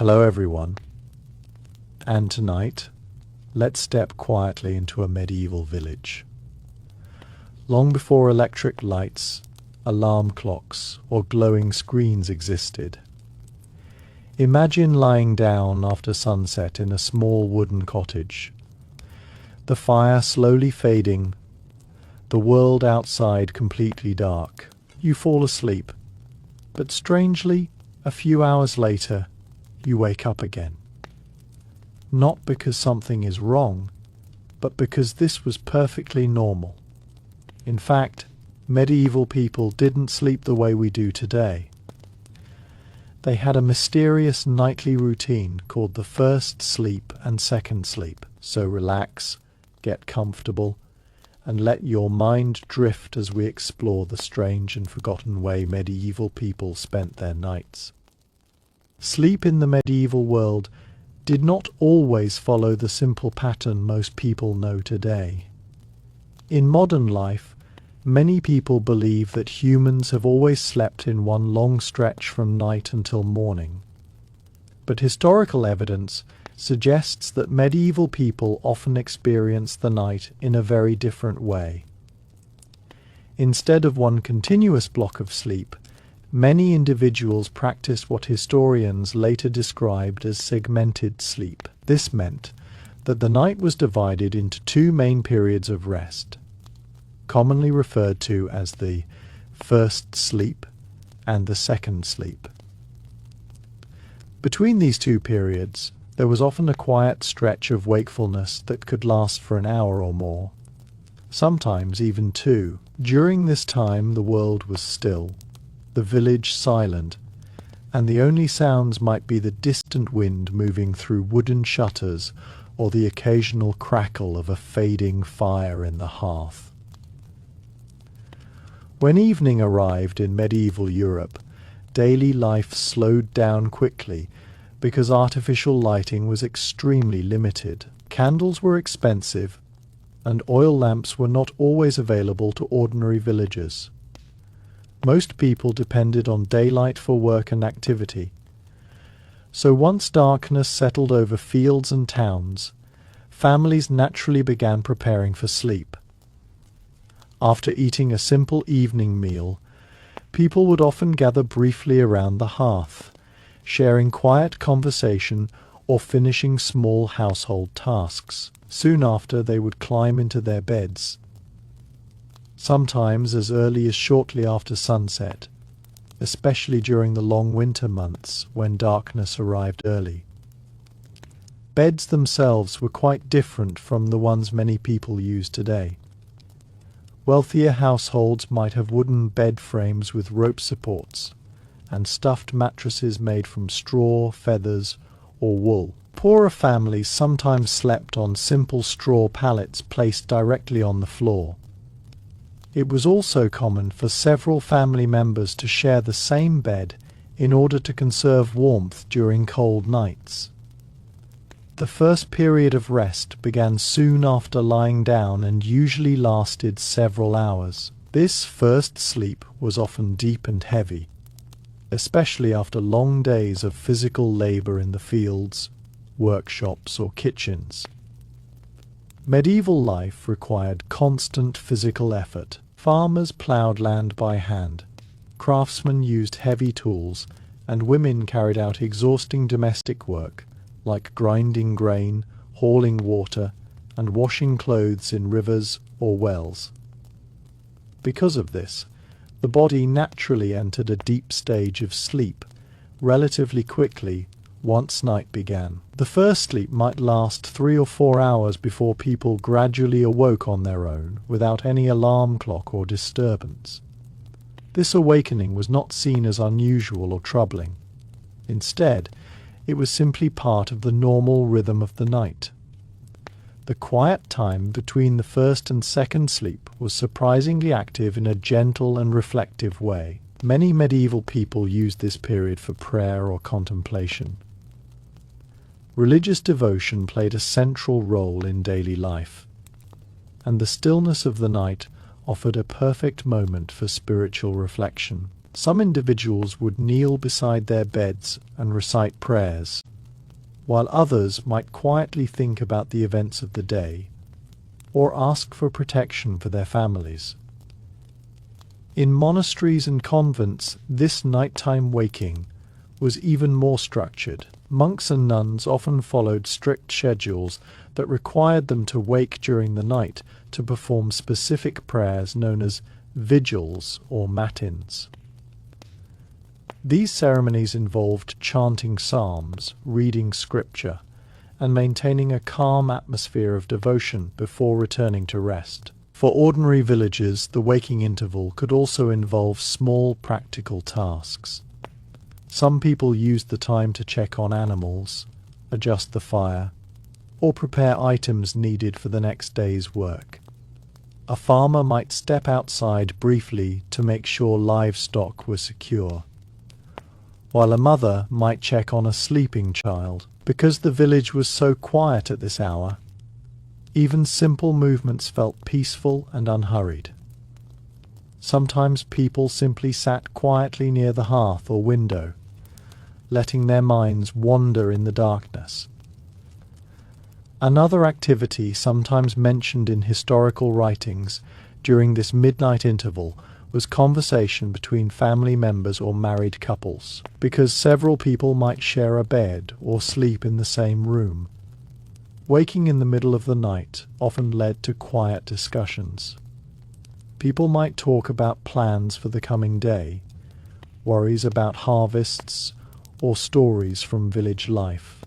Hello everyone, and tonight, let's step quietly into a medieval village. Long before electric lights, alarm clocks, or glowing screens existed, imagine lying down after sunset in a small wooden cottage, the fire slowly fading, the world outside completely dark. You fall asleep, but strangely, a few hours later, you wake up again. Not because something is wrong, but because this was perfectly normal. In fact, medieval people didn't sleep the way we do today. They had a mysterious nightly routine called the first sleep and second sleep. So relax, get comfortable, and let your mind drift as we explore the strange and forgotten way medieval people spent their nights. Sleep in the medieval world did not always follow the simple pattern most people know today. In modern life, many people believe that humans have always slept in one long stretch from night until morning. But historical evidence suggests that medieval people often experienced the night in a very different way. Instead of one continuous block of sleep, many individuals practiced what historians later described as segmented sleep. This meant that the night was divided into two main periods of rest, commonly referred to as the first sleep and the second sleep. Between these two periods, there was often a quiet stretch of wakefulness that could last for an hour or more, sometimes even two. During this time the world was still, the village silent, and the only sounds might be the distant wind moving through wooden shutters or the occasional crackle of a fading fire in the hearth. When evening arrived in medieval Europe, daily life slowed down quickly because artificial lighting was extremely limited. Candles were expensive, and oil lamps were not always available to ordinary villagers. Most people depended on daylight for work and activity. So once darkness settled over fields and towns, families naturally began preparing for sleep. After eating a simple evening meal, people would often gather briefly around the hearth, sharing quiet conversation or finishing small household tasks. Soon after, they would climb into their beds, sometimes as early as shortly after sunset, especially during the long winter months when darkness arrived early. Beds themselves were quite different from the ones many people use today. Wealthier households might have wooden bed frames with rope supports and stuffed mattresses made from straw, feathers, or wool. Poorer families sometimes slept on simple straw pallets placed directly on the floor. It was also common for several family members to share the same bed in order to conserve warmth during cold nights. The first period of rest began soon after lying down and usually lasted several hours. This first sleep was often deep and heavy, especially after long days of physical labor in the fields, workshops, or kitchens. Medieval life required constant physical effort. Farmers ploughed land by hand, craftsmen used heavy tools, and women carried out exhausting domestic work like grinding grain, hauling water, and washing clothes in rivers or wells. Because of this, the body naturally entered a deep stage of sleep relatively quickly once night began. The first sleep might last 3 or 4 hours before people gradually awoke on their own without any alarm clock or disturbance. This awakening was not seen as unusual or troubling. Instead, it was simply part of the normal rhythm of the night. The quiet time between the first and second sleep was surprisingly active in a gentle and reflective way. Many medieval people used this period for prayer or contemplation. Religious devotion played a central role in daily life, and the stillness of the night offered a perfect moment for spiritual reflection. Some individuals would kneel beside their beds and recite prayers, while others might quietly think about the events of the day or ask for protection for their families. In monasteries and convents, this nighttime waking was even more structured. Monks and nuns often followed strict schedules that required them to wake during the night to perform specific prayers known as vigils or matins. These ceremonies involved chanting psalms, reading scripture, and maintaining a calm atmosphere of devotion before returning to rest. For ordinary villagers, the waking interval could also involve small practical tasks. Some people used the time to check on animals, adjust the fire, or prepare items needed for the next day's work. A farmer might step outside briefly to make sure livestock were secure, while a mother might check on a sleeping child. Because the village was so quiet at this hour, even simple movements felt peaceful and unhurried. Sometimes people simply sat quietly near the hearth or window, letting their minds wander in the darkness. Another activity sometimes mentioned in historical writings during this midnight interval was conversation between family members or married couples, because several people might share a bed or sleep in the same room. Waking in the middle of the night often led to quiet discussions. People might talk about plans for the coming day, worries about harvests, or stories from village life.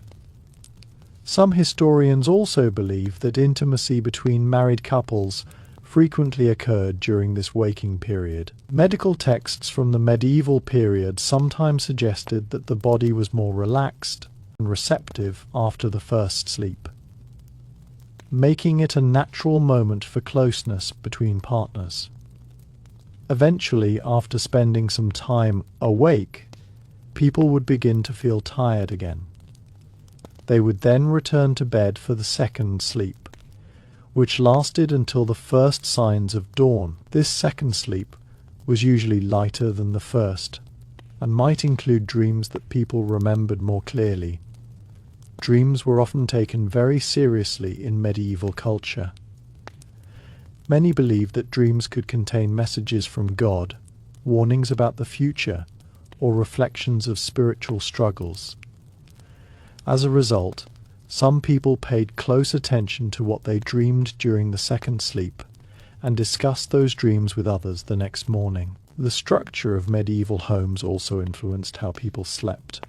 Some historians also believe that intimacy between married couples frequently occurred during this waking period. Medical texts from the medieval period sometimes suggested that the body was more relaxed and receptive after the first sleep, making it a natural moment for closeness between partners. Eventually, after spending some time awake, people would begin to feel tired again. They would then return to bed for the second sleep, which lasted until the first signs of dawn. This second sleep was usually lighter than the first, and might include dreams that people remembered more clearly. Dreams were often taken very seriously in medieval culture. Many believed that dreams could contain messages from God, warnings about the future, or reflections of spiritual struggles. As a result, some people paid close attention to what they dreamed during the second sleep and discussed those dreams with others the next morning. The structure of medieval homes also influenced how people slept.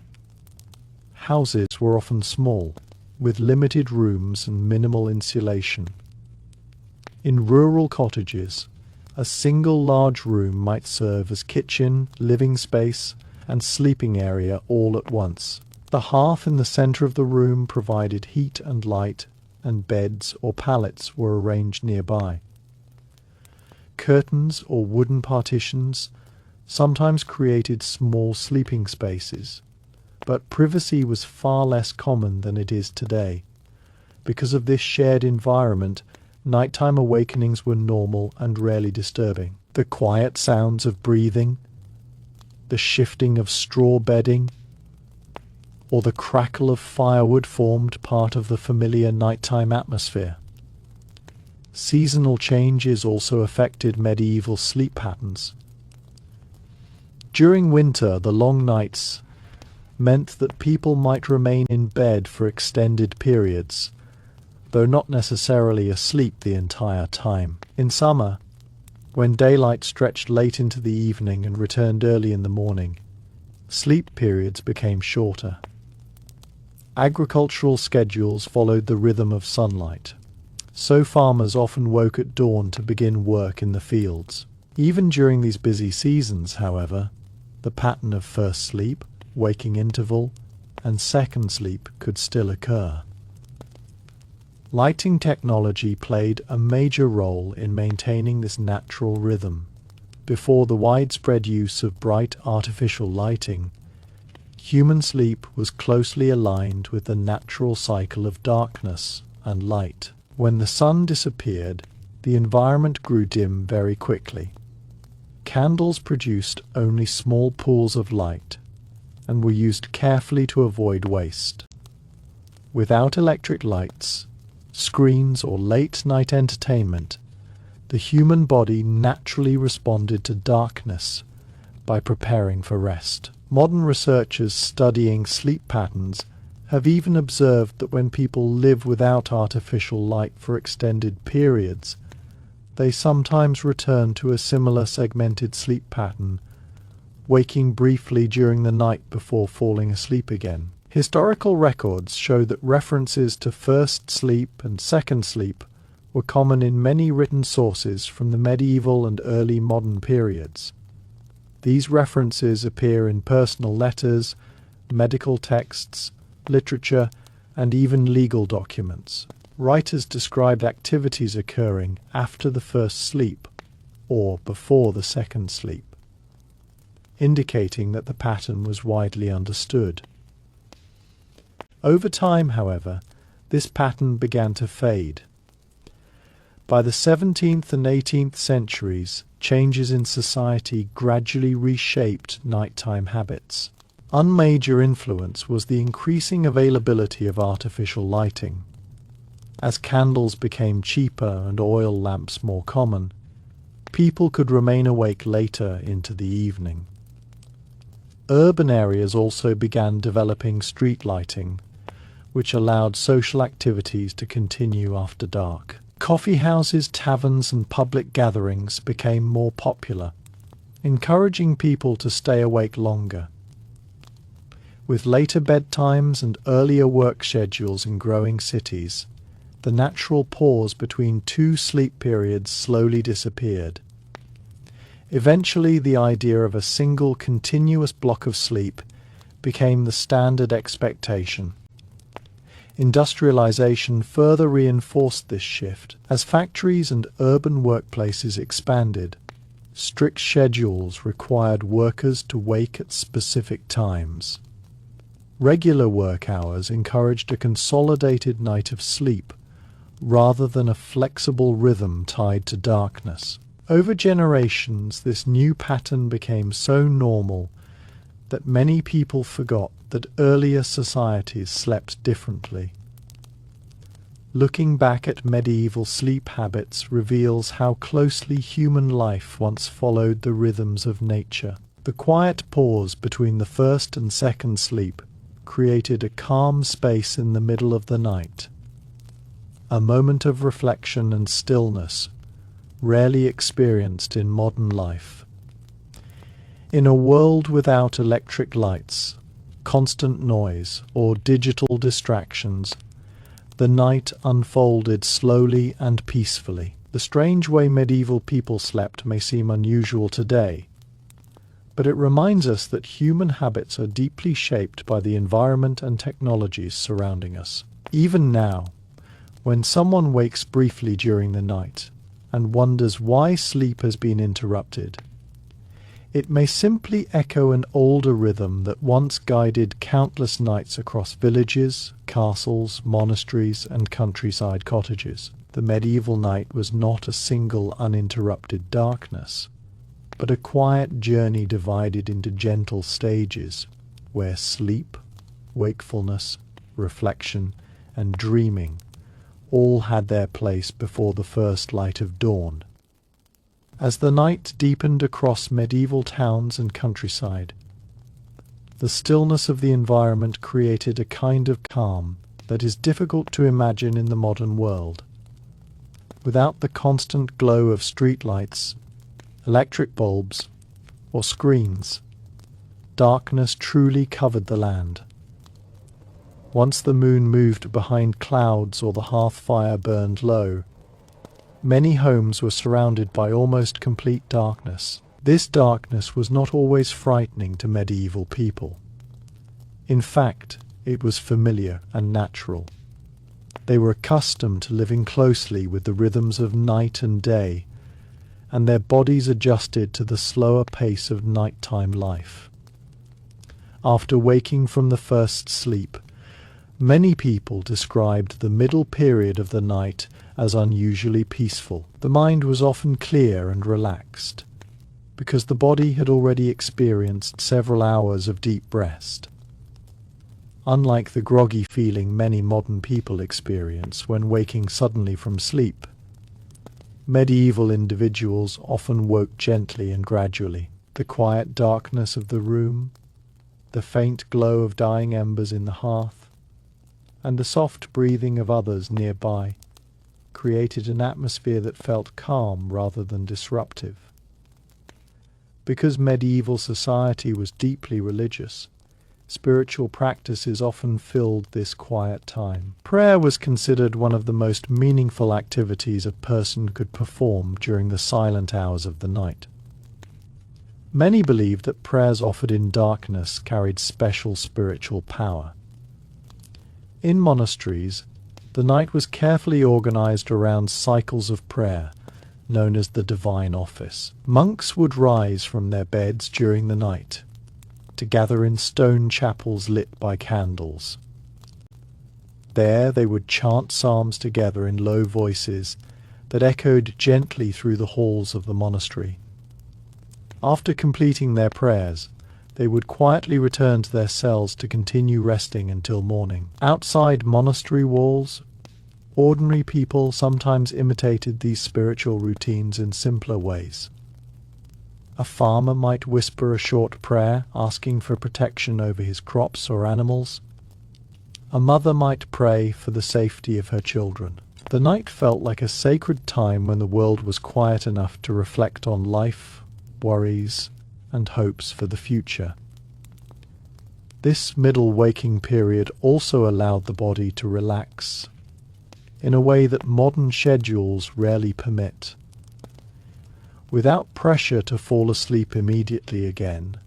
Houses were often small, with limited rooms and minimal insulation. In rural cottages, a single large room might serve as kitchen, living space, and sleeping area all at once. The hearth in the center of the room provided heat and light, and beds or pallets were arranged nearby. Curtains or wooden partitions sometimes created small sleeping spaces, but privacy was far less common than it is today. Because of this shared environment, nighttime awakenings were normal and rarely disturbing. The quiet sounds of breathing, the shifting of straw bedding, or the crackle of firewood formed part of the familiar nighttime atmosphere. Seasonal changes also affected medieval sleep patterns. During winter, the long nights meant that people might remain in bed for extended periods, though not necessarily asleep the entire time. In summer, when daylight stretched late into the evening and returned early in the morning, sleep periods became shorter. Agricultural schedules followed the rhythm of sunlight, so farmers often woke at dawn to begin work in the fields. Even during these busy seasons, however, the pattern of first sleep, waking interval, and second sleep could still occur. Lighting technology played a major role in maintaining this natural rhythm. Before the widespread use of bright artificial lighting, human sleep was closely aligned with the natural cycle of darkness and light. When the sun disappeared, the environment grew dim very quickly. Candles produced only small pools of light and were used carefully to avoid waste. Without electric lights, screens, or late-night entertainment, the human body naturally responded to darkness by preparing for rest. Modern researchers studying sleep patterns have even observed that when people live without artificial light for extended periods, they sometimes return to a similar segmented sleep pattern, waking briefly during the night before falling asleep again. Historical records show that references to first sleep and second sleep were common in many written sources from the medieval and early modern periods. These references appear in personal letters, medical texts, literature, and even legal documents. Writers described activities occurring after the first sleep or before the second sleep, indicating that the pattern was widely understood. Over time, however, this pattern began to fade. By the 17th and 18th centuries, changes in society gradually reshaped nighttime habits. One major influence was the increasing availability of artificial lighting. As candles became cheaper and oil lamps more common, people could remain awake later into the evening. Urban areas also began developing street lighting, which allowed social activities to continue after dark. Coffee houses, taverns, and public gatherings became more popular, encouraging people to stay awake longer. With later bedtimes and earlier work schedules in growing cities, the natural pause between two sleep periods slowly disappeared. Eventually, the idea of a single continuous block of sleep became the standard expectation. Industrialization further reinforced this shift. As factories and urban workplaces expanded, strict schedules required workers to wake at specific times. Regular work hours encouraged a consolidated night of sleep, rather than a flexible rhythm tied to darkness. Over generations, this new pattern became so normal that many people forgot that earlier societies slept differently. Looking back at medieval sleep habits reveals how closely human life once followed the rhythms of nature. The quiet pause between the first and second sleep created a calm space in the middle of the night, a moment of reflection and stillness rarely experienced in modern life. In a world without electric lights, constant noise, or digital distractions, the night unfolded slowly and peacefully. The strange way medieval people slept may seem unusual today, but it reminds us that human habits are deeply shaped by the environment and technologies surrounding us. Even now, when someone wakes briefly during the night and wonders why sleep has been interrupted, it may simply echo an older rhythm that once guided countless nights across villages, castles, monasteries, and countryside cottages. The medieval night was not a single uninterrupted darkness, but a quiet journey divided into gentle stages, where sleep, wakefulness, reflection, and dreaming all had their place before the first light of dawn. As the night deepened across medieval towns and countryside, the stillness of the environment created a kind of calm that is difficult to imagine in the modern world. Without the constant glow of streetlights, electric bulbs, or screens, darkness truly covered the land. Once the moon moved behind clouds or the hearth fire burned low, many homes were surrounded by almost complete darkness. This darkness was not always frightening to medieval people. In fact, it was familiar and natural. They were accustomed to living closely with the rhythms of night and day, and their bodies adjusted to the slower pace of nighttime life. After waking from the first sleep, many people described the middle period of the night as unusually peaceful. The mind was often clear and relaxed, because the body had already experienced several hours of deep rest. unlike the groggy feeling many modern people experience when waking suddenly from sleep. Medieval individuals often woke gently and gradually. The quiet darkness of the room, the faint glow of dying embers in the hearth, and the soft breathing of others nearby created an atmosphere that felt calm rather than disruptive. Because medieval society was deeply religious, spiritual practices often filled this quiet time. Prayer was considered one of the most meaningful activities a person could perform during the silent hours of the night. Many believed that prayers offered in darkness carried special spiritual power. In monasteries, the night was carefully organized around cycles of prayer, known as the divine office. Monks would rise from their beds during the night to gather in stone chapels lit by candles. There they would chant psalms together in low voices that echoed gently through the halls of the monastery. After completing their prayers, they would quietly return to their cells to continue resting until morning. Outside monastery walls, ordinary people sometimes imitated these spiritual routines in simpler ways. A farmer might whisper a short prayer asking for protection over his crops or animals. A mother might pray for the safety of her children. The night felt like a sacred time when the world was quiet enough to reflect on life, worries, and hopes for the future. This middle waking period also allowed the body to relax in a way that modern schedules rarely permit. Without pressure to fall asleep immediately again,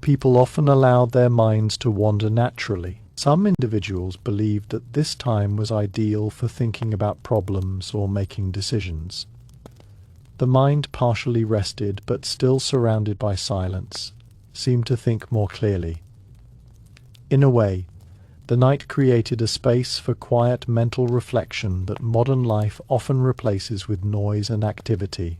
people often allowed their minds to wander naturally. Some individuals believed that this time was ideal for thinking about problems or making decisions. The mind, partially rested but still surrounded by silence, seemed to think more clearly. In a way, the night created a space for quiet mental reflection that modern life often replaces with noise and activity.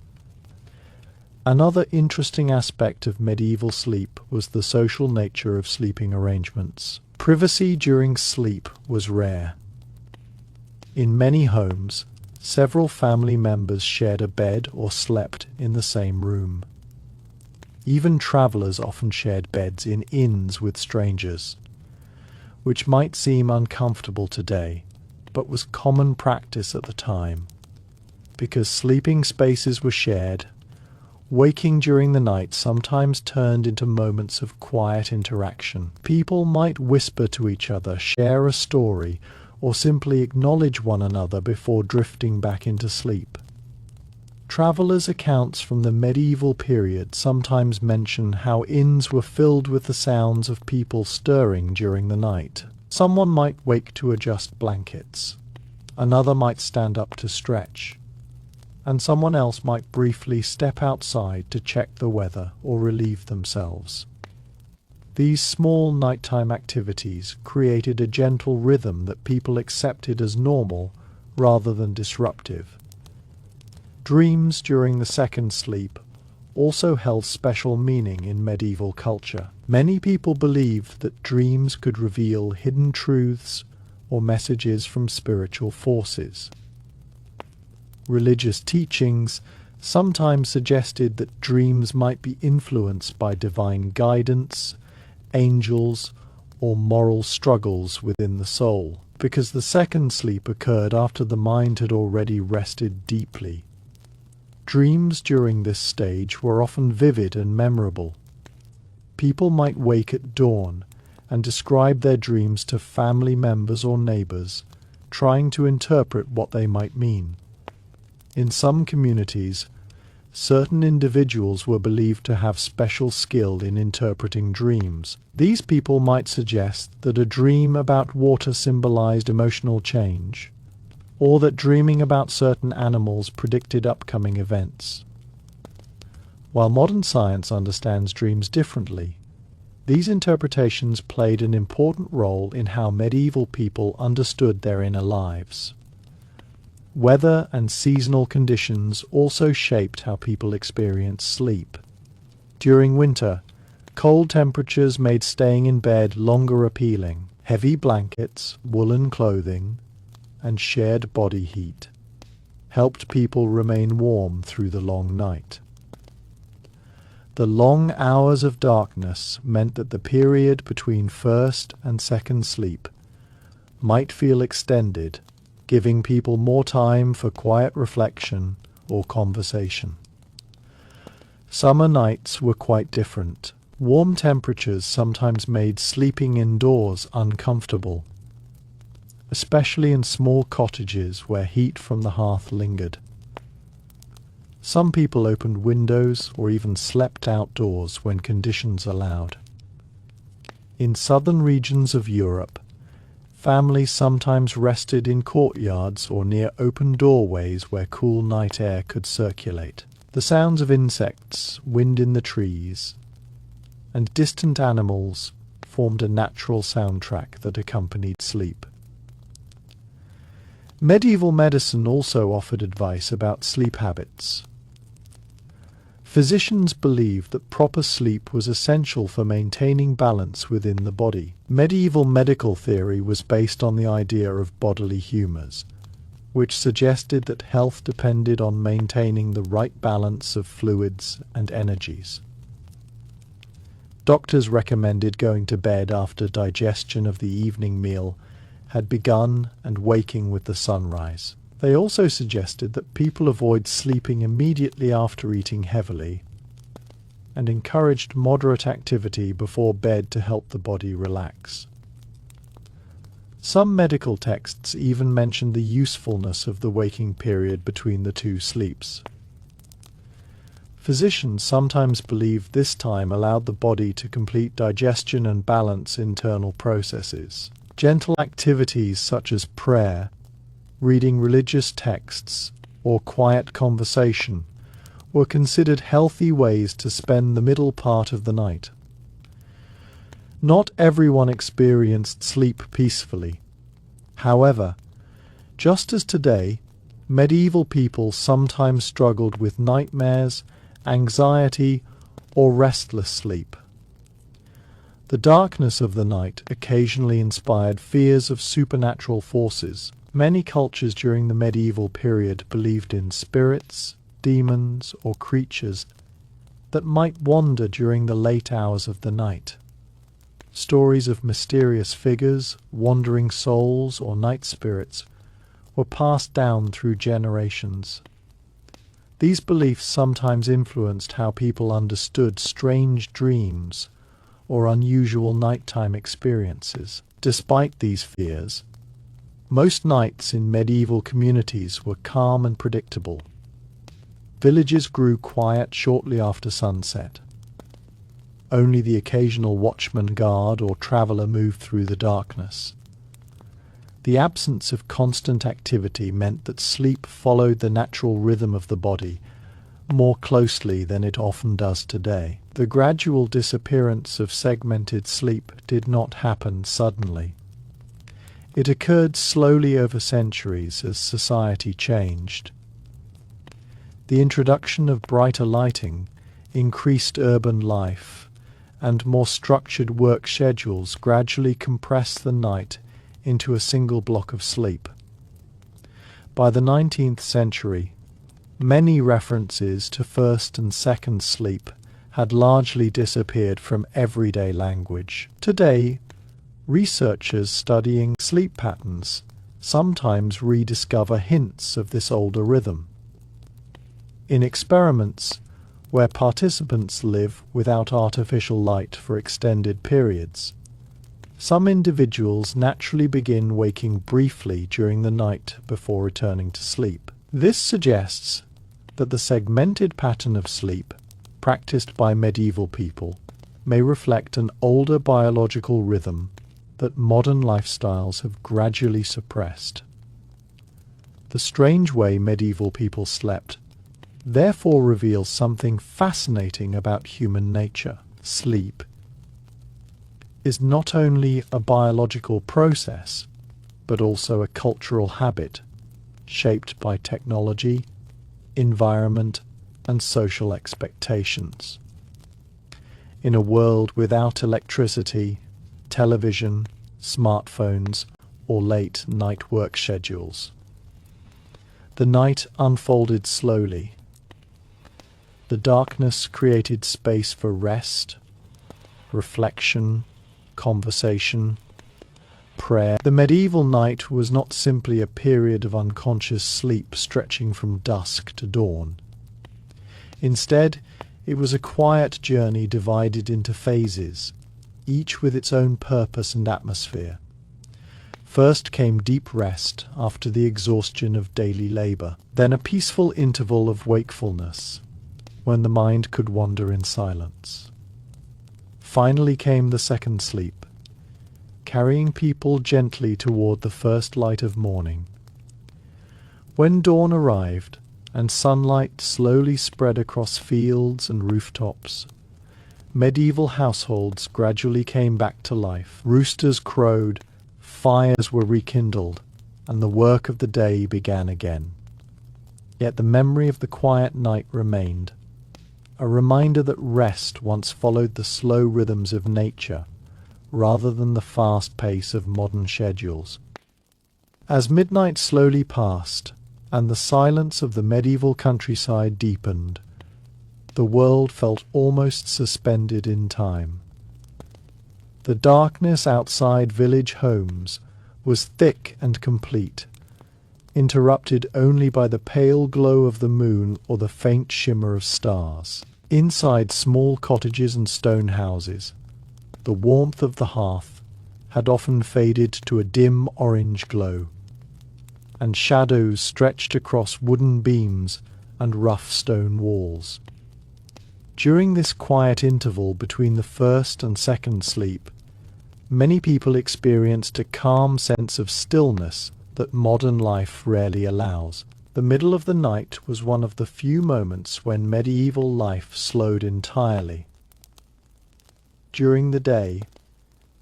Another interesting aspect of medieval sleep was the social nature of sleeping arrangements. Privacy during sleep was rare. In many homes, several family members shared a bed or slept in the same room. Even travelers often shared beds in inns with strangers, which might seem uncomfortable today, but was common practice at the time. Because sleeping spaces were shared, waking during the night sometimes turned into moments of quiet interaction. People might whisper to each other, share a story, or simply acknowledge one another before drifting back into sleep. Travelers' accounts from the medieval period sometimes mention how inns were filled with the sounds of people stirring during the night. Someone might wake to adjust blankets, another might stand up to stretch, and someone else might briefly step outside to check the weather or relieve themselves. These small nighttime activities created a gentle rhythm that people accepted as normal rather than disruptive. Dreams during the second sleep also held special meaning in medieval culture. Many people believed that dreams could reveal hidden truths or messages from spiritual forces. Religious teachings sometimes suggested that dreams might be influenced by divine guidance, angels, or moral struggles within the soul. Because the second sleep occurred after the mind had already rested deeply, dreams during this stage were often vivid and memorable. People might wake at dawn and describe their dreams to family members or neighbors, trying to interpret what they might mean. In some communities, certain individuals were believed to have special skill in interpreting dreams. These people might suggest that a dream about water symbolized emotional change, or that dreaming about certain animals predicted upcoming events. While modern science understands dreams differently, these interpretations played an important role in how medieval people understood their inner lives. Weather and seasonal conditions also shaped how people experienced sleep. During winter, Cold temperatures made staying in bed longer appealing. Heavy blankets, woolen clothing, and shared body heat helped people remain warm through the long night. The long hours of darkness meant that the period between first and second sleep might feel extended, giving people more time for quiet reflection or conversation. Summer nights were quite different. Warm temperatures sometimes made sleeping indoors uncomfortable, especially in small cottages where heat from the hearth lingered. Some people opened windows or even slept outdoors when conditions allowed. In southern regions of Europe, families sometimes rested in courtyards or near open doorways where cool night air could circulate. The sounds of insects, wind in the trees, and distant animals formed a natural soundtrack that accompanied sleep. Medieval medicine also offered advice about sleep habits. Physicians believed that proper sleep was essential for maintaining balance within the body. Medieval medical theory was based on the idea of bodily humours, which suggested that health depended on maintaining the right balance of fluids and energies. Doctors recommended going to bed after digestion of the evening meal had begun and waking with the sunrise. They also suggested that people avoid sleeping immediately after eating heavily and encouraged moderate activity before bed to help the body relax. Some medical texts even mentioned the usefulness of the waking period between the two sleeps. Physicians sometimes believed this time allowed the body to complete digestion and balance internal processes. Gentle activities such as prayer, reading religious texts, or quiet conversation were considered healthy ways to spend the middle part of the night. Not everyone experienced sleep peacefully. However, just as today, medieval people sometimes struggled with nightmares, anxiety, or restless sleep. The darkness of the night occasionally inspired fears of supernatural forces. Many cultures during the medieval period believed in spirits, demons, or creatures that might wander during the late hours of the night. Stories of mysterious figures, wandering souls, or night spirits were passed down through generations. These beliefs sometimes influenced how people understood strange dreams or unusual nighttime experiences. Despite these fears, most nights in medieval communities were calm and predictable. Villages grew quiet shortly after sunset. Only the occasional watchman guard or traveller moved through the darkness. The absence of constant activity meant that sleep followed the natural rhythm of the body more closely than it often does today. The gradual disappearance of segmented sleep did not happen suddenly. It occurred slowly over centuries as society changed. The introduction of brighter lighting, increased urban life, and more structured work schedules gradually compressed the night into a single block of sleep. By the 19th century, many references to first and second sleep had largely disappeared from everyday language. Today, researchers studying sleep patterns sometimes rediscover hints of this older rhythm. In experiments where participants live without artificial light for extended periods, some individuals naturally begin waking briefly during the night before returning to sleep. This suggests that the segmented pattern of sleep practiced by medieval people may reflect an older biological rhythm that modern lifestyles have gradually suppressed. The strange way medieval people slept therefore reveals something fascinating about human nature. Sleep is not only a biological process, but also a cultural habit shaped by technology, environment, and social expectations. in a world without electricity, television, smartphones, or late night work schedules. The night unfolded slowly. The darkness created space for rest, reflection, conversation, prayer. The medieval night was not simply a period of unconscious sleep stretching from dusk to dawn. Instead, it was a quiet journey divided into phases, each with its own purpose and atmosphere. First came deep rest after the exhaustion of daily labour, then a peaceful interval of wakefulness, when the mind could wander in silence. Finally came the second sleep, carrying people gently toward the first light of morning. When dawn arrived, and sunlight slowly spread across fields and rooftops, medieval households gradually came back to life. Roosters crowed, fires were rekindled, and the work of the day began again. Yet the memory of the quiet night remained, a reminder that rest once followed the slow rhythms of nature, rather than the fast pace of modern schedules. As midnight slowly passed, and the silence of the medieval countryside deepened, the world felt almost suspended in time. The darkness outside village homes was thick and complete, interrupted only by the pale glow of the moon or the faint shimmer of stars. Inside small cottages and stone houses, the warmth of the hearth had often faded to a dim orange glow, and shadows stretched across wooden beams and rough stone walls. During this quiet interval between the first and second sleep, many people experienced a calm sense of stillness that modern life rarely allows. The middle of the night was one of the few moments when medieval life slowed entirely. During the day,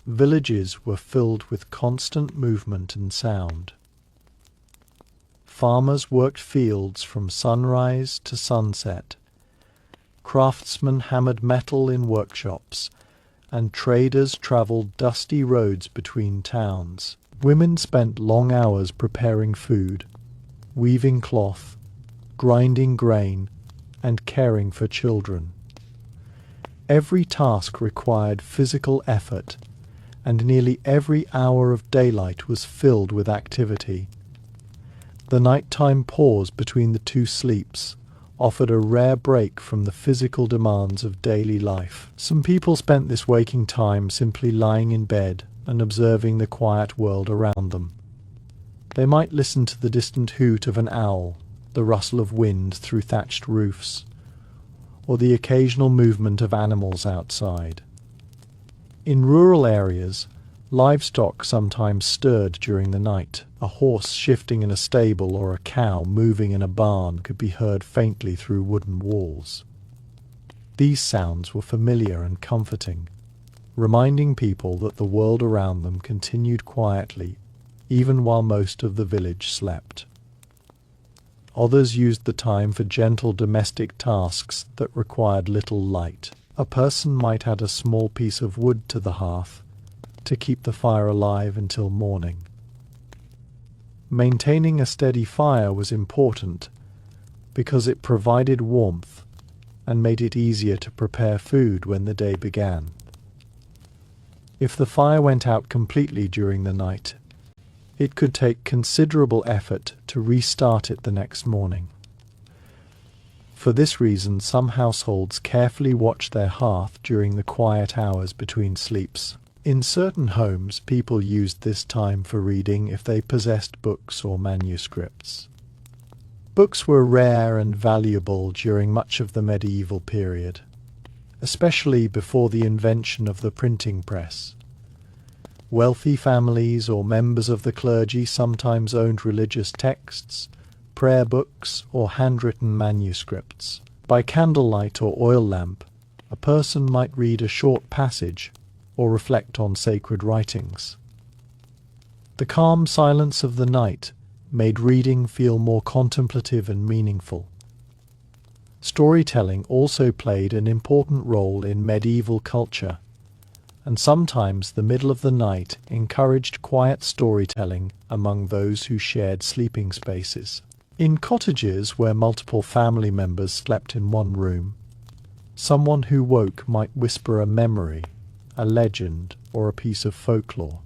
villages were filled with constant movement and sound. Farmers worked fields from sunrise to sunset. Craftsmen hammered metal in workshops, and traders travelled dusty roads between towns. Women spent long hours preparing food, weaving cloth, grinding grain, and caring for children. Every task required physical effort, and nearly every hour of daylight was filled with activity. The nighttime pause between the two sleeps offered a rare break from the physical demands of daily life. Some people spent this waking time simply lying in bed and observing the quiet world around them. They might listen to the distant hoot of an owl, the rustle of wind through thatched roofs, or the occasional movement of animals outside. In rural areas, livestock sometimes stirred during the night. A horse shifting in a stable or a cow moving in a barn could be heard faintly through wooden walls. These sounds were familiar and comforting, reminding people that the world around them continued quietly, even while most of the village slept. Others used the time for gentle domestic tasks that required little light. A person might add a small piece of wood to the hearth to keep the fire alive until morning. Maintaining a steady fire was important because it provided warmth and made it easier to prepare food when the day began. If the fire went out completely during the night, it could take considerable effort to restart it the next morning. For this reason, some households carefully watched their hearth during the quiet hours between sleeps. In certain homes, people used this time for reading if they possessed books or manuscripts. Books were rare and valuable during much of the medieval period, especially before the invention of the printing press. Wealthy families or members of the clergy sometimes owned religious texts, prayer books, or handwritten manuscripts. By candlelight or oil lamp, a person might read a short passage or reflect on sacred writings. The calm silence of the night made reading feel more contemplative and meaningful. Storytelling also played an important role in medieval culture, and sometimes the middle of the night encouraged quiet storytelling among those who shared sleeping spaces. In cottages where multiple family members slept in one room, someone who woke might whisper a memory, a legend, or a piece of folklore.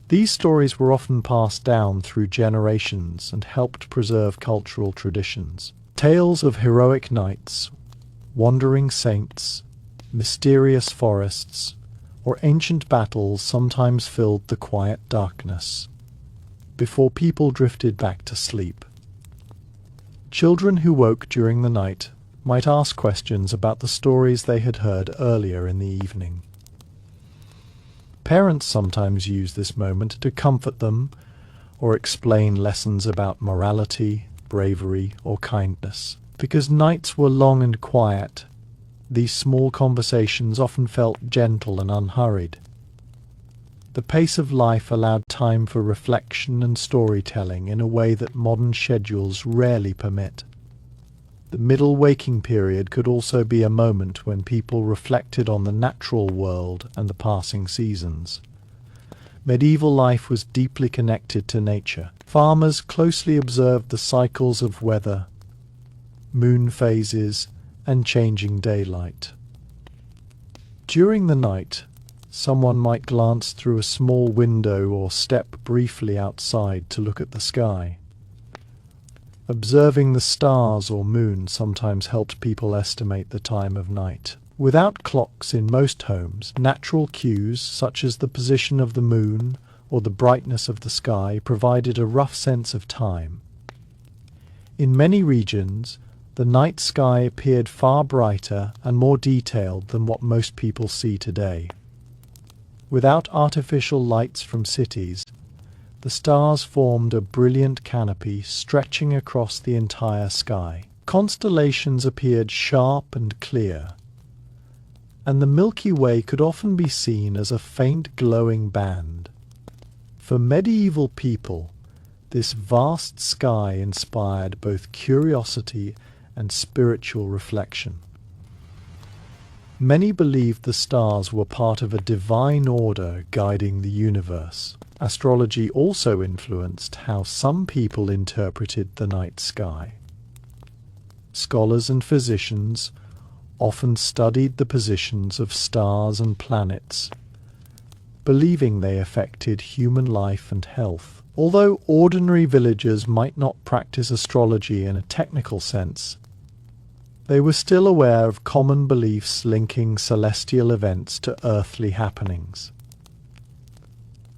These stories were often passed down through generations and helped preserve cultural traditions. Tales of heroic knights, wandering saints, mysterious forests, or ancient battles sometimes filled the quiet darkness before people drifted back to sleep. Children who woke during the night might ask questions about the stories they had heard earlier in the evening. Parents sometimes use this moment to comfort them or explain lessons about morality, bravery, or kindness. Because nights were long and quiet, these small conversations often felt gentle and unhurried. The pace of life allowed time for reflection and storytelling in a way that modern schedules rarely permit. The middle waking period could also be a moment when people reflected on the natural world and the passing seasons. Medieval life was deeply connected to nature. Farmers closely observed the cycles of weather, moon phases, and changing daylight. During the night, someone might glance through a small window or step briefly outside to look at the sky. Observing the stars or moon sometimes helped people estimate the time of night. Without clocks in most homes, natural cues such as the position of the moon or the brightness of the sky provided a rough sense of time. In many regions, the night sky appeared far brighter and more detailed than what most people see today. Without artificial lights from cities, the stars formed a brilliant canopy stretching across the entire sky. Constellations appeared sharp and clear, and the Milky Way could often be seen as a faint glowing band. For medieval people, this vast sky inspired both curiosity and spiritual reflection. Many believed the stars were part of a divine order guiding the universe. Astrology also influenced how some people interpreted the night sky. Scholars and physicians often studied the positions of stars and planets, believing they affected human life and health. Although ordinary villagers might not practice astrology in a technical sense, they were still aware of common beliefs linking celestial events to earthly happenings.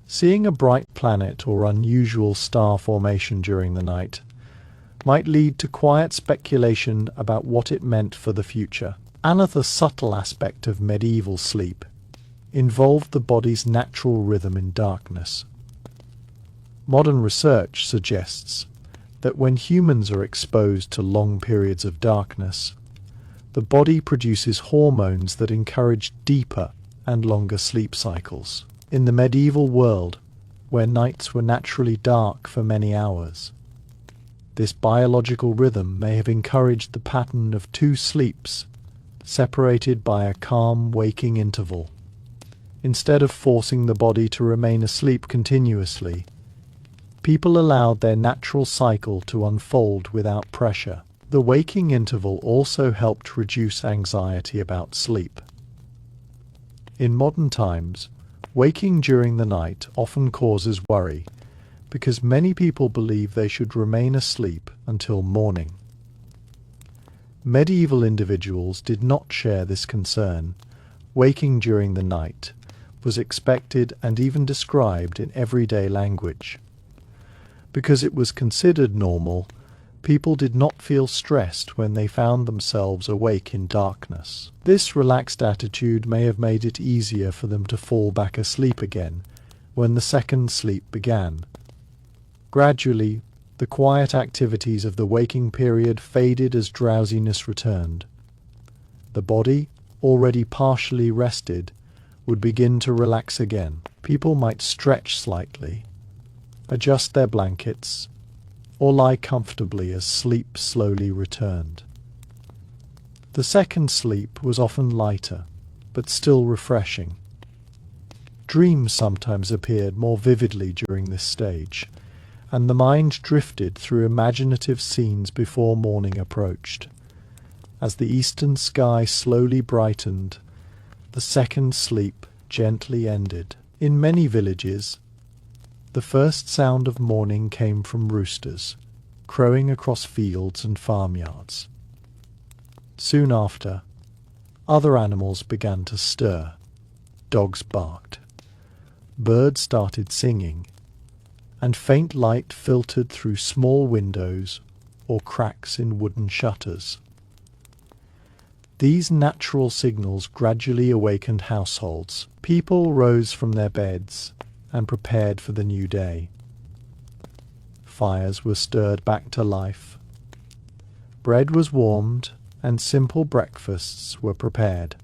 Seeing a bright planet or unusual star formation during the night might lead to quiet speculation about what it meant for the future. Another subtle aspect of medieval sleep involved the body's natural rhythm in darkness. Modern research suggests that when humans are exposed to long periods of darkness, the body produces hormones that encourage deeper and longer sleep cycles. In the medieval world, where nights were naturally dark for many hours, this biological rhythm may have encouraged the pattern of two sleeps, separated by a calm waking interval. Instead of forcing the body to remain asleep continuously, people allowed their natural cycle to unfold without pressure. The waking interval also helped reduce anxiety about sleep. In modern times, waking during the night often causes worry because many people believe they should remain asleep until morning. Medieval individuals did not share this concern. Waking during the night was expected and even described in everyday language. Because it was considered normal, people did not feel stressed when they found themselves awake in darkness. This relaxed attitude may have made it easier for them to fall back asleep again when the second sleep began. Gradually, the quiet activities of the waking period faded as drowsiness returned. The body, already partially rested, would begin to relax again. People might stretch slightly, adjust their blankets, or lie comfortably as sleep slowly returned. The second sleep was often lighter, but still refreshing. Dreams sometimes appeared more vividly during this stage, and the mind drifted through imaginative scenes before morning approached. As the eastern sky slowly brightened, the second sleep gently ended. In many villages, the first sound of morning came from roosters, crowing across fields and farmyards. Soon after, other animals began to stir. Dogs barked. Birds started singing, and faint light filtered through small windows or cracks in wooden shutters. These natural signals gradually awakened households. People rose from their beds and prepared for the new day. Fires were stirred back to life. Bread was warmed and simple breakfasts were prepared.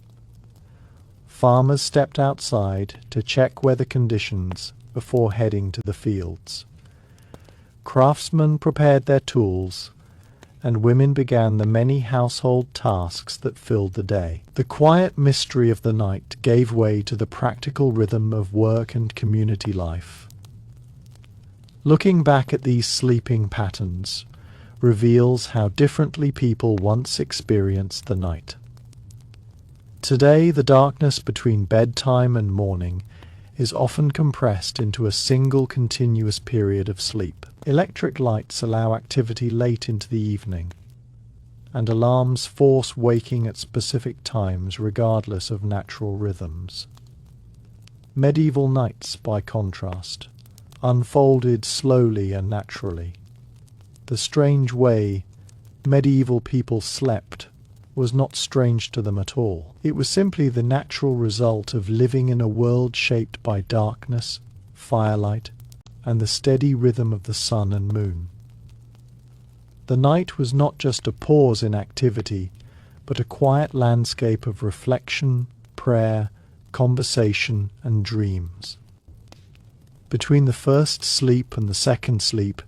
Farmers stepped outside to check weather conditions before heading to the fields. Craftsmen prepared their tools, and women began the many household tasks that filled the day. The quiet mystery of the night gave way to the practical rhythm of work and community life. Looking back at these sleeping patterns reveals how differently people once experienced the night. Today, the darkness between bedtime and morning is often compressed into a single continuous period of sleep. Electric lights allow activity late into the evening, and alarms force waking at specific times regardless of natural rhythms. Medieval nights, by contrast, unfolded slowly and naturally. The strange way medieval people slept was not strange to them at all. It was simply the natural result of living in a world shaped by darkness, firelight, and the steady rhythm of the sun and moon. The night was not just a pause in activity, but a quiet landscape of reflection, prayer, conversation, and dreams. Between the first sleep and the second sleep,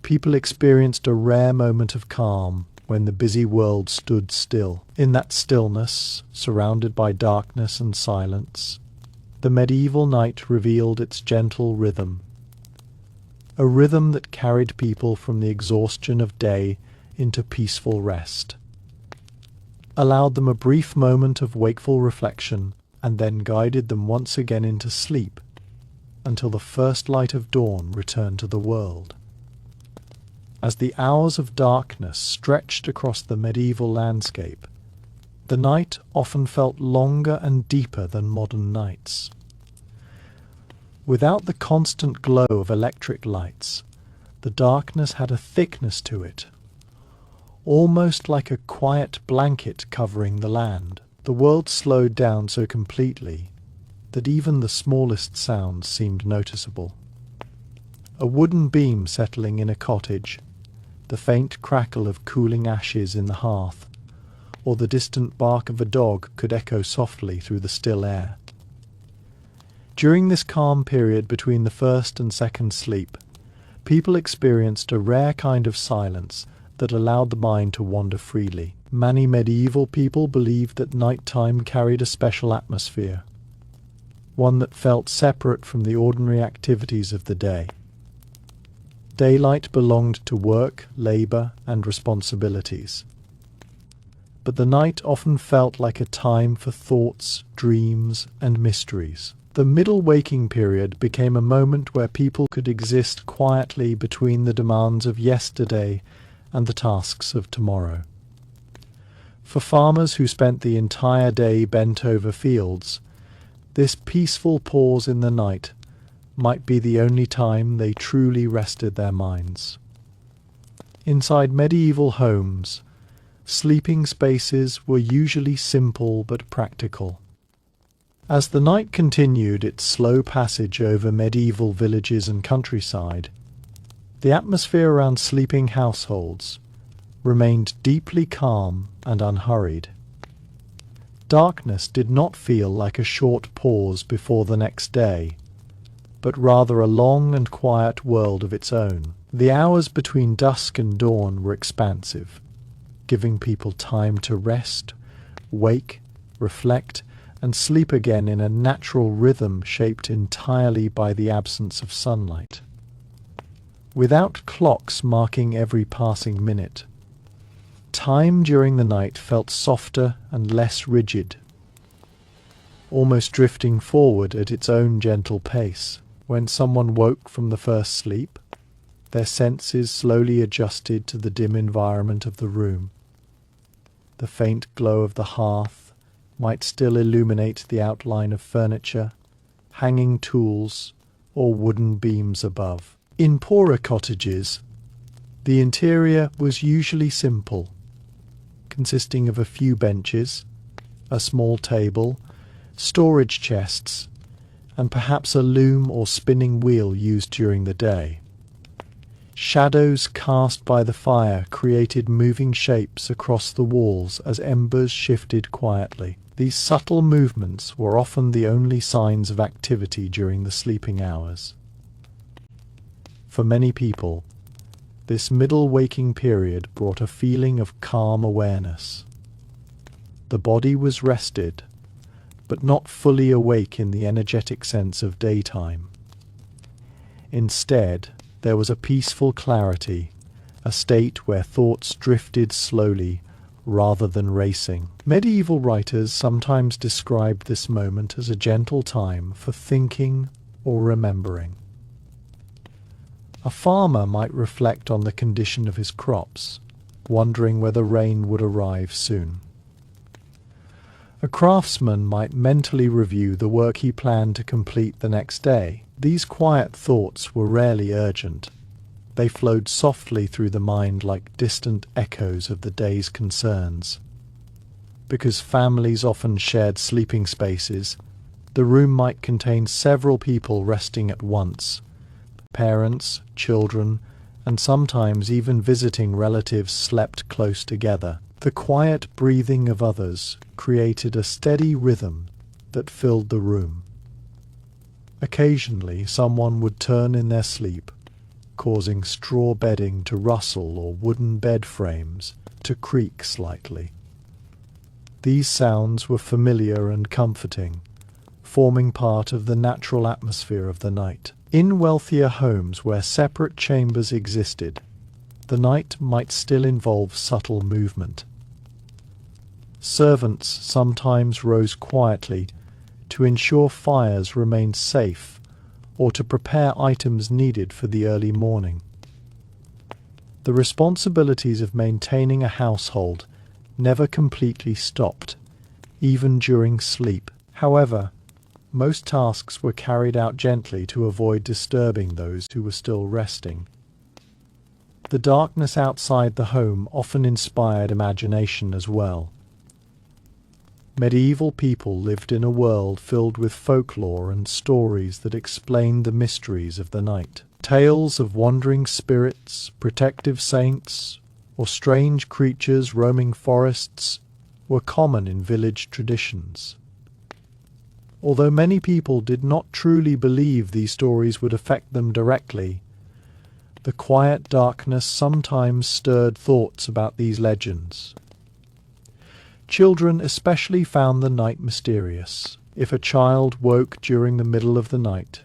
people experienced a rare moment of calm when the busy world stood still. In that stillness, surrounded by darkness and silence, the medieval night revealed its gentle rhythm, a rhythm that carried people from the exhaustion of day into peaceful rest, allowed them a brief moment of wakeful reflection, and then guided them once again into sleep until the first light of dawn returned to the world. As the hours of darkness stretched across the medieval landscape, the night often felt longer and deeper than modern nights. Without the constant glow of electric lights, the darkness had a thickness to it, almost like a quiet blanket covering the land. The world slowed down so completely that even the smallest sounds seemed noticeable. A wooden beam settling in a cottage, the faint crackle of cooling ashes in the hearth, or the distant bark of a dog could echo softly through the still air. During this calm period between the first and second sleep, people experienced a rare kind of silence that allowed the mind to wander freely. Many medieval people believed that nighttime carried a special atmosphere, one that felt separate from the ordinary activities of the day. Daylight belonged to work, labour, and responsibilities. But the night often felt like a time for thoughts, dreams, and mysteries. The middle waking period became a moment where people could exist quietly between the demands of yesterday and the tasks of tomorrow. For farmers who spent the entire day bent over fields, this peaceful pause in the night might be the only time they truly rested their minds. Inside medieval homes, sleeping spaces were usually simple but practical. As the night continued its slow passage over medieval villages and countryside, the atmosphere around sleeping households remained deeply calm and unhurried. Darkness did not feel like a short pause before the next day, but rather a long and quiet world of its own. The hours between dusk and dawn were expansive. giving people time to rest, wake, reflect, and sleep again in a natural rhythm shaped entirely by the absence of sunlight. Without clocks marking every passing minute, time during the night felt softer and less rigid, almost drifting forward at its own gentle pace. When someone woke from the first sleep, their senses slowly adjusted to the dim environment of the room. The faint glow of the hearth might still illuminate the outline of furniture, hanging tools, or wooden beams above. In poorer cottages, the interior was usually simple, consisting of a few benches, a small table, storage chests, and perhaps a loom or spinning wheel used during the day. Shadows cast by the fire created moving shapes across the walls as embers shifted quietly. These subtle movements were often the only signs of activity during the sleeping hours. For many people, this middle waking period brought a feeling of calm awareness. The body was rested, but not fully awake in the energetic sense of daytime. Instead, there was a peaceful clarity, a state where thoughts drifted slowly rather than racing. Medieval writers sometimes described this moment as a gentle time for thinking or remembering. A farmer might reflect on the condition of his crops, wondering whether rain would arrive soon. A craftsman might mentally review the work he planned to complete the next day. These quiet thoughts were rarely urgent. They flowed softly through the mind like distant echoes of the day's concerns. Because families often shared sleeping spaces, the room might contain several people resting at once. Parents, children, and sometimes even visiting relatives slept close together. The quiet breathing of others created a steady rhythm that filled the room. Occasionally, someone would turn in their sleep, causing straw bedding to rustle or wooden bed frames to creak slightly. These sounds were familiar and comforting, forming part of the natural atmosphere of the night. In wealthier homes where separate chambers existed, the night might still involve subtle movement. Servants sometimes rose quietly to ensure fires remained safe or to prepare items needed for the early morning. The responsibilities of maintaining a household never completely stopped, even during sleep. However, most tasks were carried out gently to avoid disturbing those who were still resting. The darkness outside the home often inspired imagination as well. Medieval people lived in a world filled with folklore and stories that explained the mysteries of the night. Tales of wandering spirits, protective saints, or strange creatures roaming forests were common in village traditions. Although many people did not truly believe these stories would affect them directly, the quiet darkness sometimes stirred thoughts about these legends. Children especially found the night mysterious. If a child woke during the middle of the night,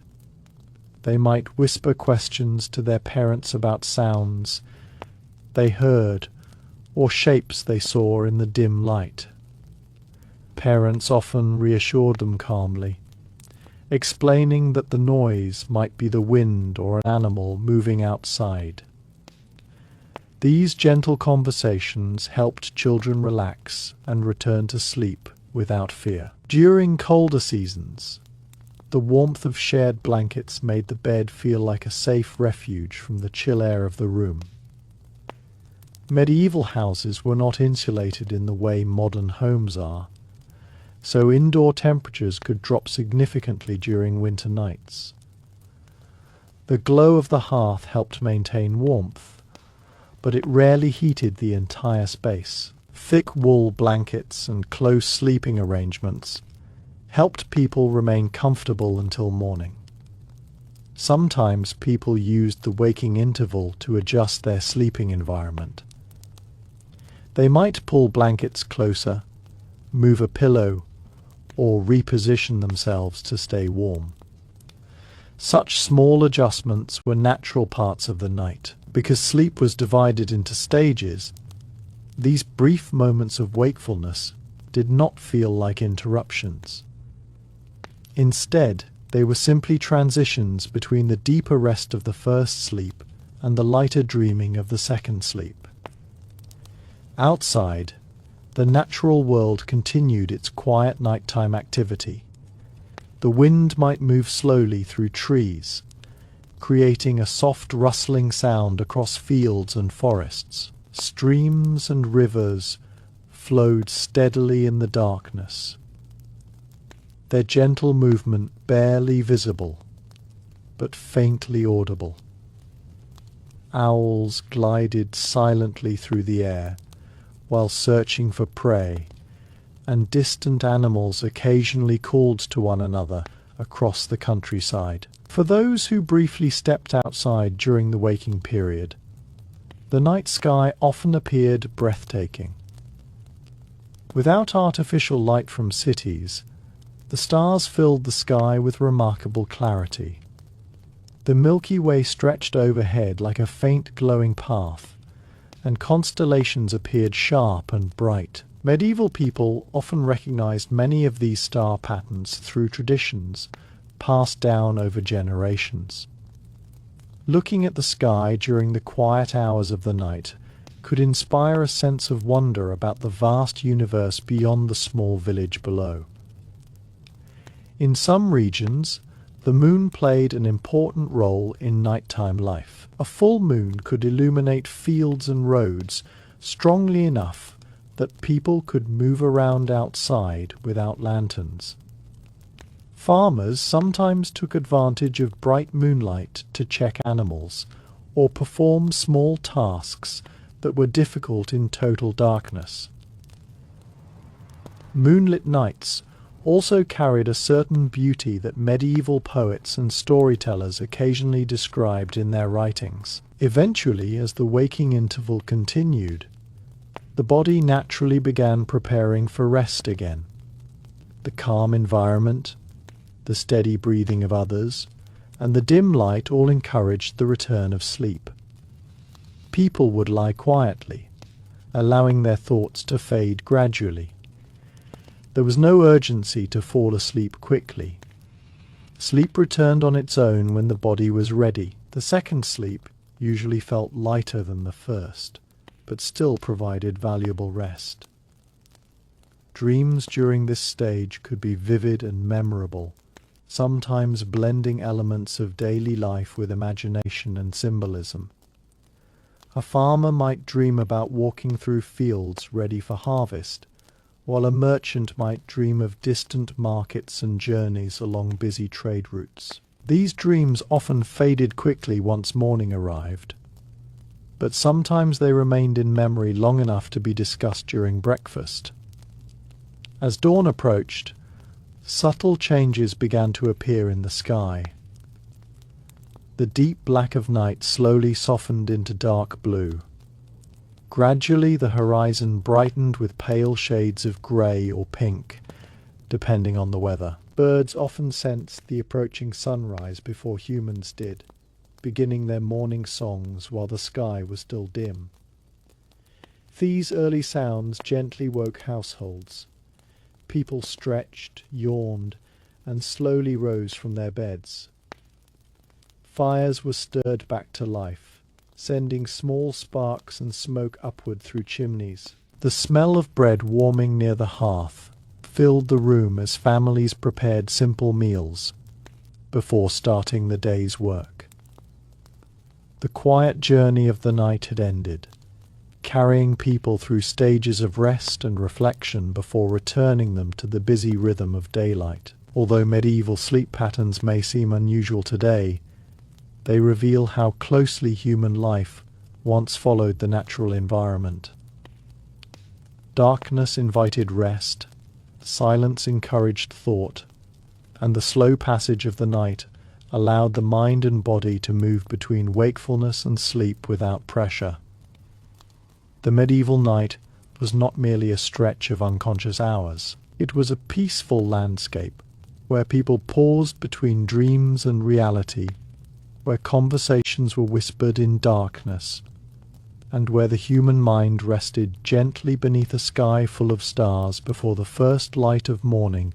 they might whisper questions to their parents about sounds they heard or shapes they saw in the dim light. Parents often reassured them calmly, explaining that the noise might be the wind or an animal moving outside. These gentle conversations helped children relax and return to sleep without fear. During colder seasons, the warmth of shared blankets made the bed feel like a safe refuge from the chill air of the room. Medieval houses were not insulated in the way modern homes are, so indoor temperatures could drop significantly during winter nights. The glow of the hearth helped maintain warmth, but it rarely heated the entire space. Thick wool blankets and close sleeping arrangements helped people remain comfortable until morning. Sometimes people used the waking interval to adjust their sleeping environment. They might pull blankets closer, move a pillow, or reposition themselves to stay warm. Such small adjustments were natural parts of the night. Because sleep was divided into stages, these brief moments of wakefulness did not feel like interruptions. Instead, they were simply transitions between the deeper rest of the first sleep and the lighter dreaming of the second sleep. Outside, the natural world continued its quiet nighttime activity. The wind might move slowly through trees, creating a soft rustling sound across fields and forests. Streams and rivers flowed steadily in the darkness, their gentle movement barely visible, but faintly audible. Owls glided silently through the air while searching for prey, and distant animals occasionally called to one another across the countryside. For those who briefly stepped outside during the waking period, the night sky often appeared breathtaking. Without artificial light from cities, the stars filled the sky with remarkable clarity. The Milky Way stretched overhead like a faint glowing path, and constellations appeared sharp and bright. Medieval people often recognized many of these star patterns through traditions passed down over generations. Looking at the sky during the quiet hours of the night could inspire a sense of wonder about the vast universe beyond the small village below. In some regions, the moon played an important role in nighttime life. A full moon could illuminate fields and roads strongly enough that people could move around outside without lanterns. Farmers sometimes took advantage of bright moonlight to check animals or perform small tasks that were difficult in total darkness. Moonlit nights also carried a certain beauty that medieval poets and storytellers occasionally described in their writings. Eventually, as the waking interval continued, the body naturally began preparing for rest again. The calm environment, the steady breathing of others, and the dim light all encouraged the return of sleep. People would lie quietly, allowing their thoughts to fade gradually. There was no urgency to fall asleep quickly. Sleep returned on its own when the body was ready. The second sleep usually felt lighter than the first, but still provided valuable rest. Dreams during this stage could be vivid and memorable, sometimes blending elements of daily life with imagination and symbolism. A farmer might dream about walking through fields ready for harvest, while a merchant might dream of distant markets and journeys along busy trade routes. These dreams often faded quickly once morning arrived, but sometimes they remained in memory long enough to be discussed during breakfast. As dawn approached, subtle changes began to appear in the sky. The deep black of night slowly softened into dark blue. Gradually the horizon brightened with pale shades of grey or pink, depending on the weather. Birds often sensed the approaching sunrise before humans did, beginning their morning songs while the sky was still dim. These early sounds gently woke households. People stretched, yawned, and slowly rose from their beds. Fires were stirred back to life, sending small sparks and smoke upward through chimneys. The smell of bread warming near the hearth filled the room as families prepared simple meals before starting the day's work. The quiet journey of the night had ended, carrying people through stages of rest and reflection before returning them to the busy rhythm of daylight. Although medieval sleep patterns may seem unusual today, they reveal how closely human life once followed the natural environment. Darkness invited rest, silence encouraged thought, and the slow passage of the night allowed the mind and body to move between wakefulness and sleep without pressure. The medieval night was not merely a stretch of unconscious hours. It was a peaceful landscape where people paused between dreams and reality, where conversations were whispered in darkness, and where the human mind rested gently beneath a sky full of stars before the first light of morning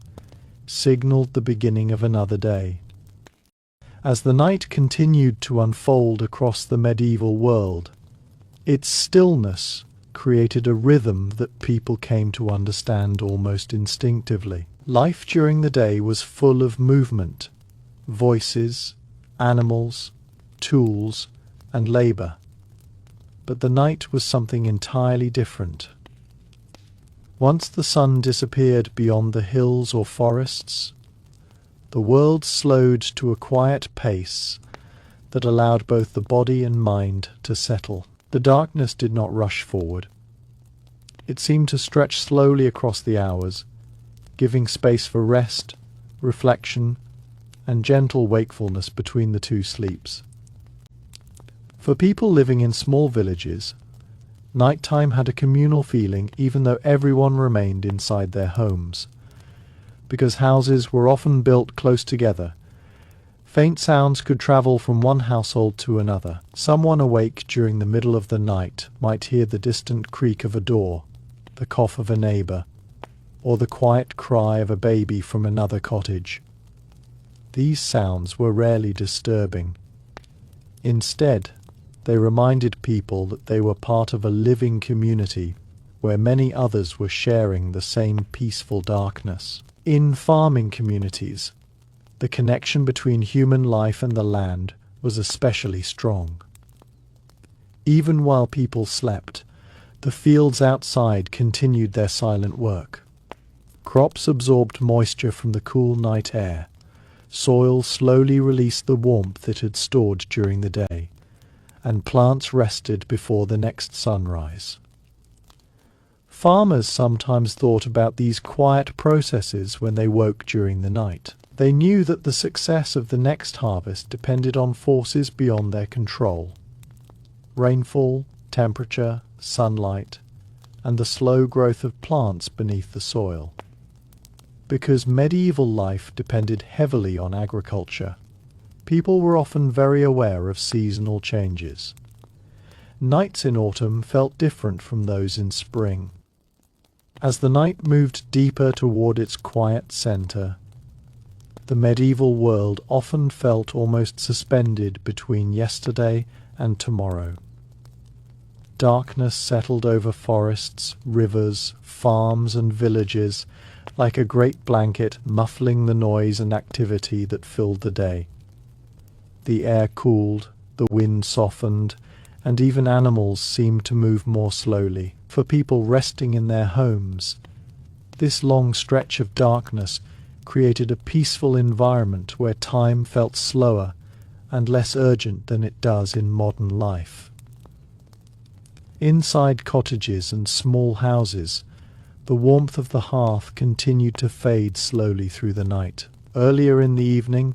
signaled the beginning of another day. As the night continued to unfold across the medieval world, its stillness created a rhythm that people came to understand almost instinctively. Life during the day was full of movement, voices, animals, tools, and labor. But the night was something entirely different. Once the sun disappeared beyond the hills or forests, the world slowed to a quiet pace that allowed both the body and mind to settle. The darkness did not rush forward. It seemed to stretch slowly across the hours, giving space for rest, reflection, and gentle wakefulness between the two sleeps. For people living in small villages, nighttime had a communal feeling even though everyone remained inside their homes. Because houses were often built close together, faint sounds could travel from one household to another. Someone awake during the middle of the night might hear the distant creak of a door, the cough of a neighbor, or the quiet cry of a baby from another cottage. These sounds were rarely disturbing. Instead, they reminded people that they were part of a living community where many others were sharing the same peaceful darkness. In farming communities, the connection between human life and the land was especially strong. Even while people slept, the fields outside continued their silent work. Crops absorbed moisture from the cool night air. Soil slowly released the warmth it had stored during the day, and plants rested before the next sunrise. Farmers sometimes thought about these quiet processes when they woke during the night. They knew that the success of the next harvest depended on forces beyond their control. Rainfall, temperature, sunlight, and the slow growth of plants beneath the soil. Because medieval life depended heavily on agriculture, people were often very aware of seasonal changes. Nights in autumn felt different from those in spring. As the night moved deeper toward its quiet center, the medieval world often felt almost suspended between yesterday and tomorrow. Darkness settled over forests, rivers, farms, and villages like a great blanket muffling the noise and activity that filled the day. The air cooled, the wind softened, and even animals seemed to move more slowly. For people resting in their homes, this long stretch of darkness created a peaceful environment where time felt slower and less urgent than it does in modern life. Inside cottages and small houses, the warmth of the hearth continued to fade slowly through the night. Earlier in the evening,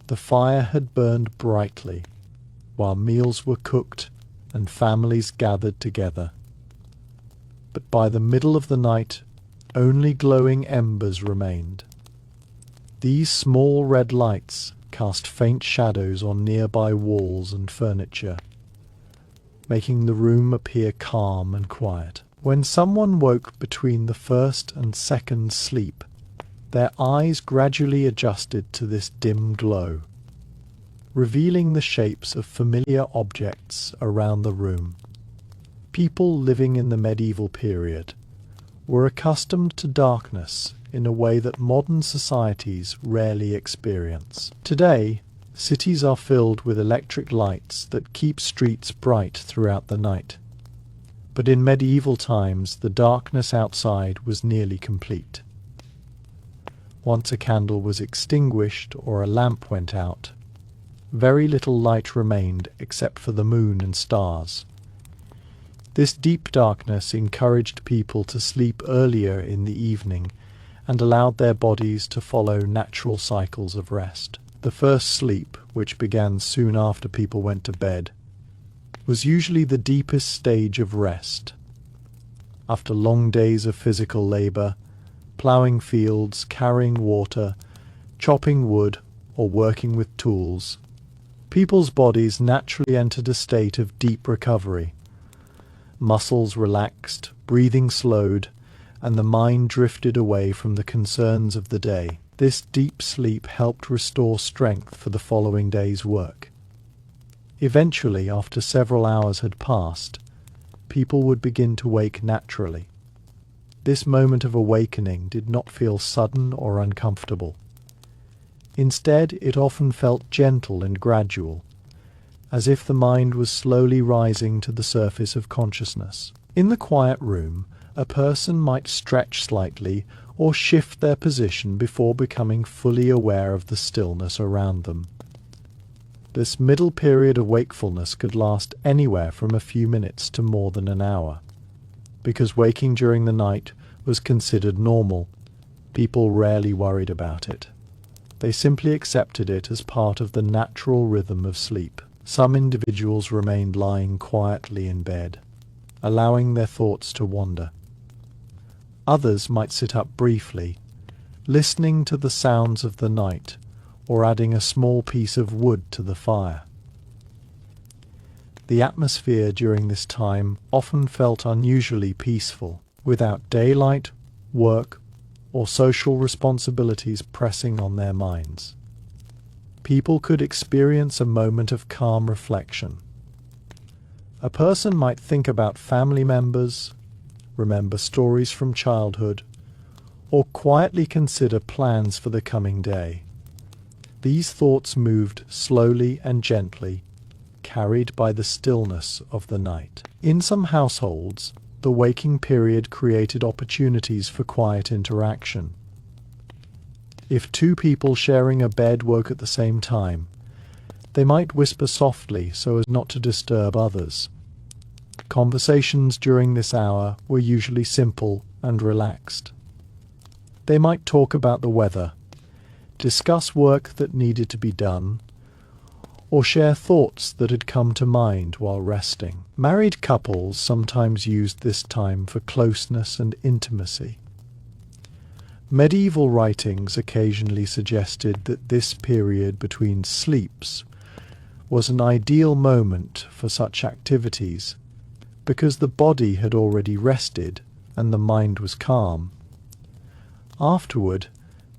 the fire had burned brightly, while meals were cooked and families gathered together. But by the middle of the night, only glowing embers remained. These small red lights cast faint shadows on nearby walls and furniture, making the room appear calm and quiet. When someone woke between the first and second sleep, their eyes gradually adjusted to this dim glow, revealing the shapes of familiar objects around the room. People living in the medieval period were accustomed to darkness in a way that modern societies rarely experience. Today, cities are filled with electric lights that keep streets bright throughout the night. But in medieval times, the darkness outside was nearly complete. Once a candle was extinguished or a lamp went out, very little light remained except for the moon and stars. This deep darkness encouraged people to sleep earlier in the evening and allowed their bodies to follow natural cycles of rest. The first sleep, which began soon after people went to bed, was usually the deepest stage of rest. After long days of physical labor, ploughing fields, carrying water, chopping wood, or working with tools, people's bodies naturally entered a state of deep recovery. Muscles relaxed, breathing slowed, and the mind drifted away from the concerns of the day. This deep sleep helped restore strength for the following day's work. Eventually, after several hours had passed, people would begin to wake naturally. This moment of awakening did not feel sudden or uncomfortable. Instead, it often felt gentle and gradual, as if the mind was slowly rising to the surface of consciousness. In the quiet room, a person might stretch slightly or shift their position before becoming fully aware of the stillness around them. This middle period of wakefulness could last anywhere from a few minutes to more than an hour. Because waking during the night was considered normal, people rarely worried about it. They simply accepted it as part of the natural rhythm of sleep. Some individuals remained lying quietly in bed, allowing their thoughts to wander. Others might sit up briefly, listening to the sounds of the night, or adding a small piece of wood to the fire. The atmosphere during this time often felt unusually peaceful, without daylight, work, or social responsibilities pressing on their minds. People could experience a moment of calm reflection. A person might think about family members, remember stories from childhood, or quietly consider plans for the coming day. These thoughts moved slowly and gently, carried by the stillness of the night. In some households, the waking period created opportunities for quiet interaction. If two people sharing a bed woke at the same time, they might whisper softly so as not to disturb others. Conversations during this hour were usually simple and relaxed. They might talk about the weather, discuss work that needed to be done, or share thoughts that had come to mind while resting. Married couples sometimes used this time for closeness and intimacy. Medieval writings occasionally suggested that this period between sleeps was an ideal moment for such activities because the body had already rested and the mind was calm. Afterward,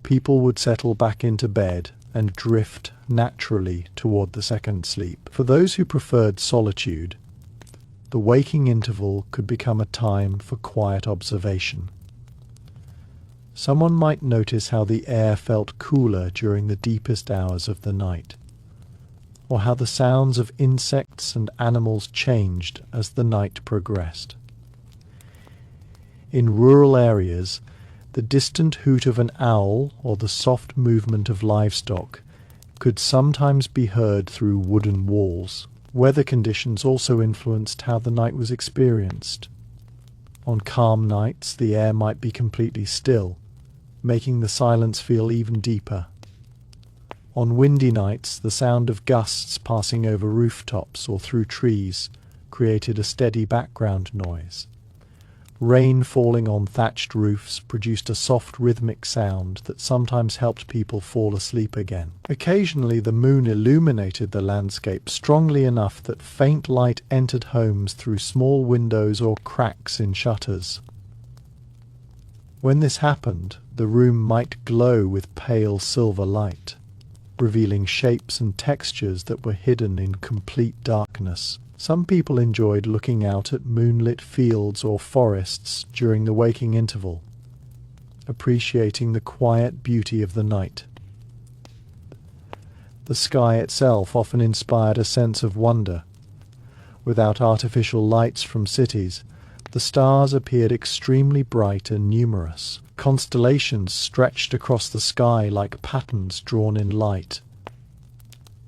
people would settle back into bed and drift naturally toward the second sleep. For those who preferred solitude, the waking interval could become a time for quiet observation. Someone might notice how the air felt cooler during the deepest hours of the night, or how the sounds of insects and animals changed as the night progressed. In rural areas, the distant hoot of an owl or the soft movement of livestock could sometimes be heard through wooden walls. Weather conditions also influenced how the night was experienced. On calm nights, the air might be completely still, making the silence feel even deeper. On windy nights, the sound of gusts passing over rooftops or through trees created a steady background noise. Rain falling on thatched roofs produced a soft rhythmic sound that sometimes helped people fall asleep again. Occasionally the moon illuminated the landscape strongly enough that faint light entered homes through small windows or cracks in shutters. When this happened, the room might glow with pale silver light, revealing shapes and textures that were hidden in complete darkness. Some people enjoyed looking out at moonlit fields or forests during the waking interval, appreciating the quiet beauty of the night. The sky itself often inspired a sense of wonder. Without artificial lights from cities, the stars appeared extremely bright and numerous. Constellations stretched across the sky like patterns drawn in light,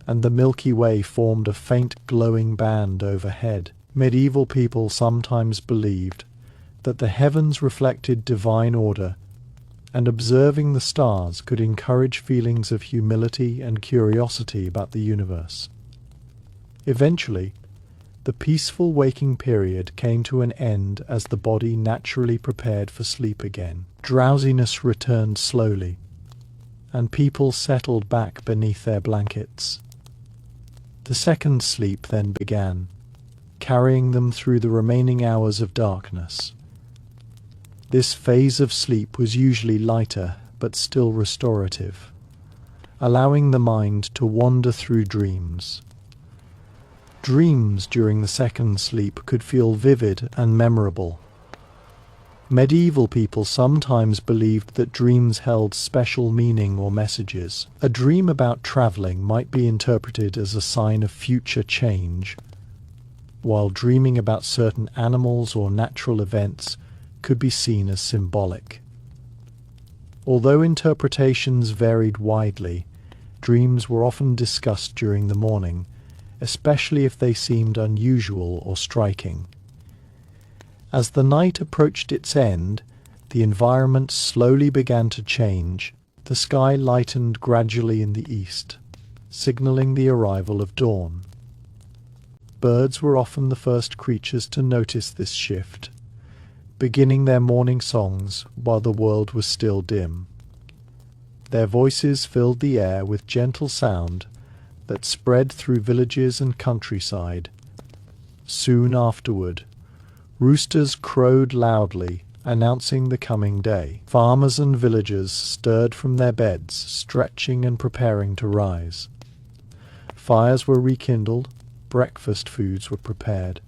and the Milky Way formed a faint glowing band overhead. Medieval people sometimes believed that the heavens reflected divine order, and observing the stars could encourage feelings of humility and curiosity about the universe. Eventually, The peaceful waking period came to an end as the body naturally prepared for sleep again. Drowsiness returned slowly, and people settled back beneath their blankets. The second sleep then began, carrying them through the remaining hours of darkness. This phase of sleep was usually lighter, but still restorative, allowing the mind to wander through dreams. Dreams during the second sleep could feel vivid and memorable. Medieval people sometimes believed that dreams held special meaning or messages. A dream about traveling might be interpreted as a sign of future change, while dreaming about certain animals or natural events could be seen as symbolic. Although interpretations varied widely, dreams were often discussed during the morning, especially if they seemed unusual or striking. As the night approached its end, the environment slowly began to change. The sky lightened gradually in the east, signaling the arrival of dawn. Birds were often the first creatures to notice this shift, beginning their morning songs while the world was still dim. Their voices filled the air with gentle sound that spread through villages and countryside. Soon afterward, roosters crowed loudly, announcing the coming day. Farmers and villagers stirred from their beds, stretching and preparing to rise. Fires were rekindled, breakfast foods were prepared,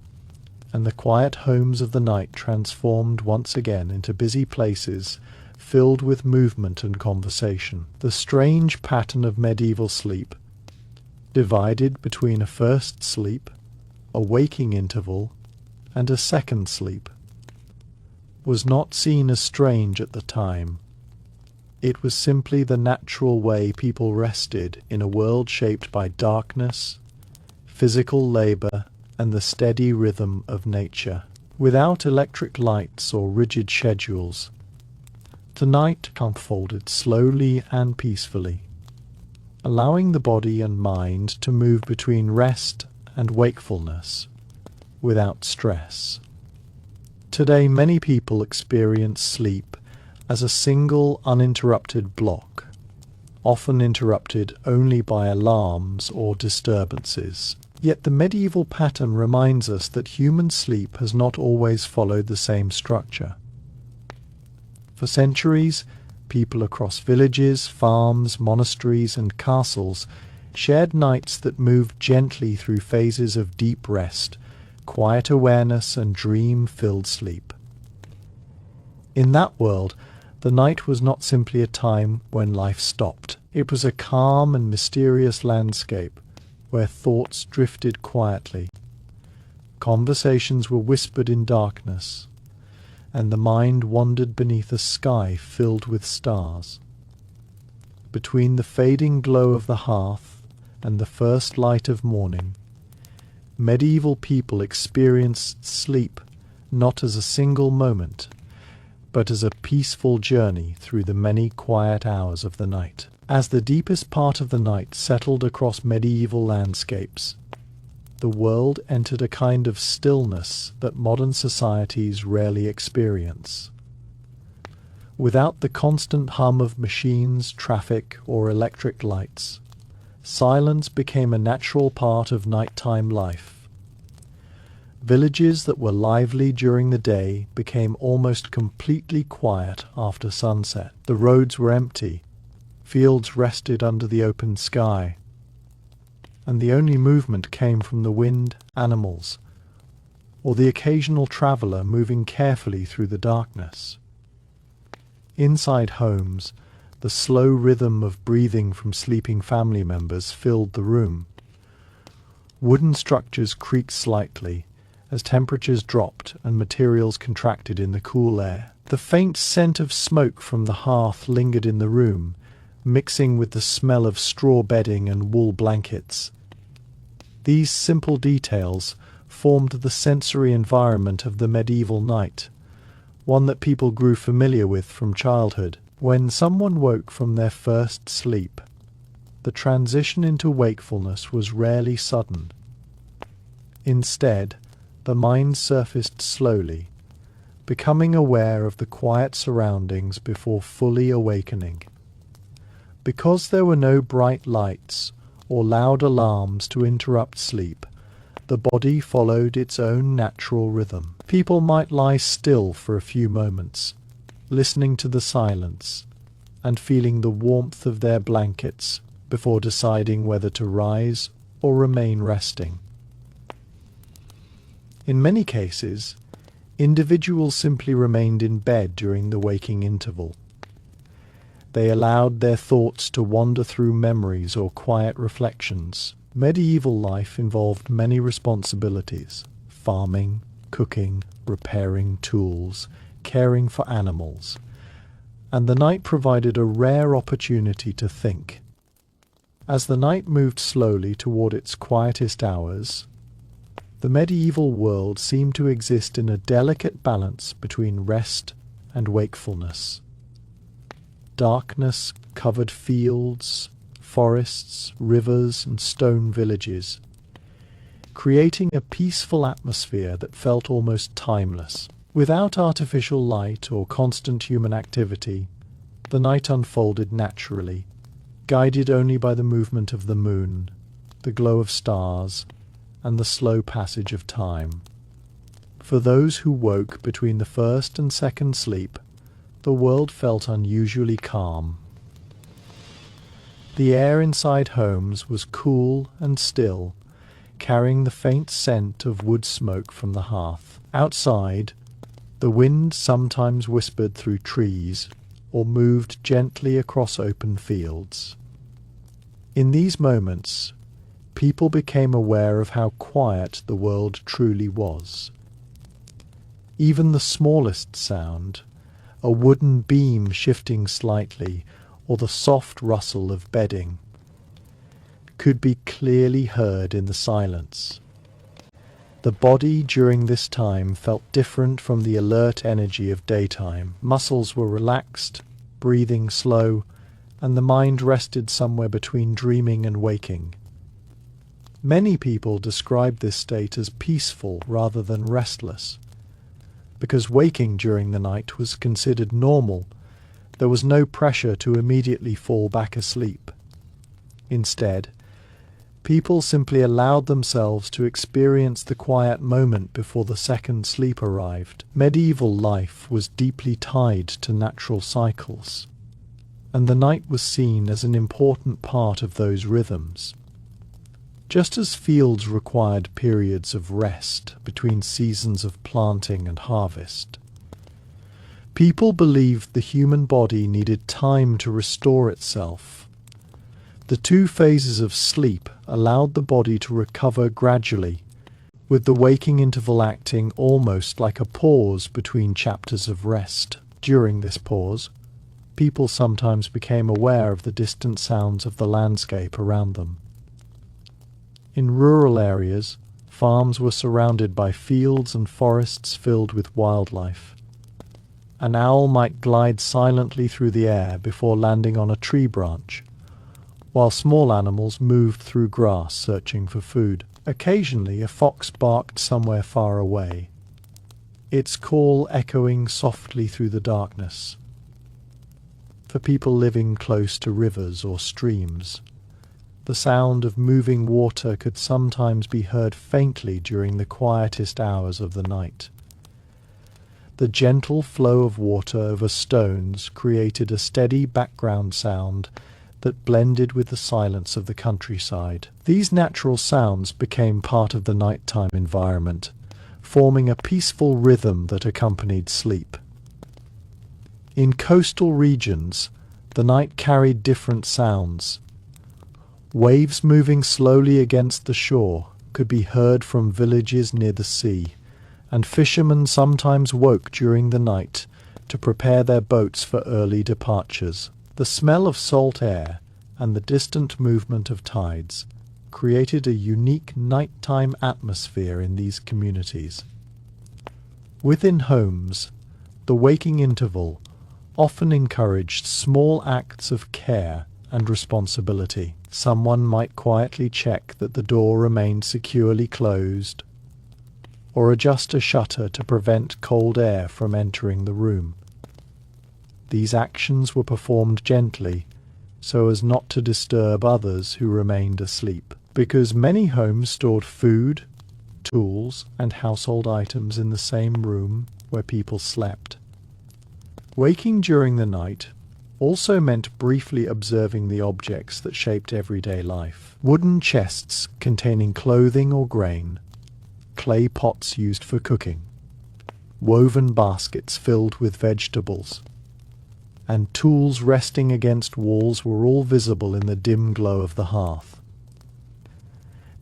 and the quiet homes of the night transformed once again into busy places filled with movement and conversation. The strange pattern of medieval sleep, divided between a first sleep, a waking interval, and a second sleep, was not seen as strange at the time. It was simply the natural way people rested in a world shaped by darkness, physical labor, and the steady rhythm of nature. Without electric lights or rigid schedules, the night unfolded slowly and peacefully, allowing the body and mind to move between rest and wakefulness without stress. Today, many people experience sleep as a single uninterrupted block, often interrupted only by alarms or disturbances. Yet the medieval pattern reminds us that human sleep has not always followed the same structure. For centuries, people across villages, farms, monasteries, and castles shared nights that moved gently through phases of deep rest, quiet awareness, and dream-filled sleep. In that world, the night was not simply a time when life stopped. It was a calm and mysterious landscape where thoughts drifted quietly, conversations were whispered in darkness, and the mind wandered beneath a sky filled with stars. Between the fading glow of the hearth and the first light of morning, medieval people experienced sleep not as a single moment, but as a peaceful journey through the many quiet hours of the night. As the deepest part of the night settled across medieval landscapes, the world entered a kind of stillness that modern societies rarely experience. Without the constant hum of machines, traffic, or electric lights, silence became a natural part of nighttime life. Villages that were lively during the day became almost completely quiet after sunset. The roads were empty, fields rested under the open sky, and the only movement came from the wind, animals, or the occasional traveller moving carefully through the darkness. Inside homes, the slow rhythm of breathing from sleeping family members filled the room. Wooden structures creaked slightly as temperatures dropped and materials contracted in the cool air. The faint scent of smoke from the hearth lingered in the room, mixing with the smell of straw bedding and wool blankets. These simple details formed the sensory environment of the medieval night, one that people grew familiar with from childhood. When someone woke from their first sleep, the transition into wakefulness was rarely sudden. Instead, the mind surfaced slowly, becoming aware of the quiet surroundings before fully awakening. Because there were no bright lights or loud alarms to interrupt sleep, the body followed its own natural rhythm. People might lie still for a few moments, listening to the silence and feeling the warmth of their blankets before deciding whether to rise or remain resting. In many cases, individuals simply remained in bed during the waking interval. They allowed their thoughts to wander through memories or quiet reflections. Medieval life involved many responsibilities: farming, cooking, repairing tools, caring for animals, and the night provided a rare opportunity to think. As the night moved slowly toward its quietest hours, the medieval world seemed to exist in a delicate balance between rest and wakefulness. Darkness covered fields, forests, rivers, and stone villages, creating a peaceful atmosphere that felt almost timeless. Without artificial light or constant human activity, the night unfolded naturally, guided only by the movement of the moon, the glow of stars, and the slow passage of time. For those who woke between the first and second sleep, the world felt unusually calm. The air inside homes was cool and still, carrying the faint scent of wood smoke from the hearth. Outside, the wind sometimes whispered through trees or moved gently across open fields. In these moments, people became aware of how quiet the world truly was. Even the smallest sound, a wooden beam shifting slightly, or the soft rustle of bedding, could be clearly heard in the silence. The body during this time felt different from the alert energy of daytime. Muscles were relaxed, breathing slow, and the mind rested somewhere between dreaming and waking. Many people describe this state as peaceful rather than restless. Because waking during the night was considered normal, there was no pressure to immediately fall back asleep. Instead, people simply allowed themselves to experience the quiet moment before the second sleep arrived. Medieval life was deeply tied to natural cycles, and the night was seen as an important part of those rhythms. Just as fields required periods of rest between seasons of planting and harvest, people believed the human body needed time to restore itself. The two phases of sleep allowed the body to recover gradually, with the waking interval acting almost like a pause between chapters of rest. During this pause, people sometimes became aware of the distant sounds of the landscape around them. In rural areas, farms were surrounded by fields and forests filled with wildlife. An owl might glide silently through the air before landing on a tree branch, while small animals moved through grass searching for food. Occasionally a fox barked somewhere far away, its call echoing softly through the darkness. For people living close to rivers or streams, the sound of moving water could sometimes be heard faintly during the quietest hours of the night. The gentle flow of water over stones created a steady background sound that blended with the silence of the countryside. These natural sounds became part of the nighttime environment, forming a peaceful rhythm that accompanied sleep. In coastal regions, the night carried different sounds. Waves moving slowly against the shore could be heard from villages near the sea, and fishermen sometimes woke during the night to prepare their boats for early departures. The smell of salt air and the distant movement of tides created a unique nighttime atmosphere in these communities. Within homes, the waking interval often encouraged small acts of care and responsibility. Someone might quietly check that the door remained securely closed, or adjust a shutter to prevent cold air from entering the room. These actions were performed gently, so as not to disturb others who remained asleep, because many homes stored food, tools, and household items in the same room where people slept. Waking during the night also meant briefly observing the objects that shaped everyday life. Wooden chests containing clothing or grain, clay pots used for cooking, woven baskets filled with vegetables, and tools resting against walls were all visible in the dim glow of the hearth.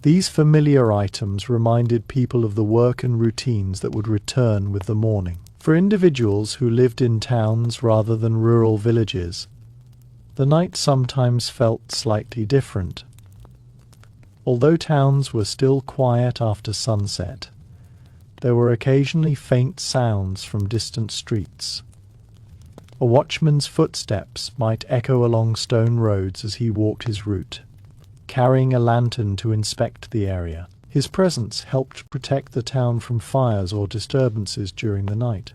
These familiar items reminded people of the work and routines that would return with the morning. For individuals who lived in towns rather than rural villages, the night sometimes felt slightly different. Although towns were still quiet after sunset, there were occasionally faint sounds from distant streets. A watchman's footsteps might echo along stone roads as he walked his route, carrying a lantern to inspect the area. His presence helped protect the town from fires or disturbances during the night.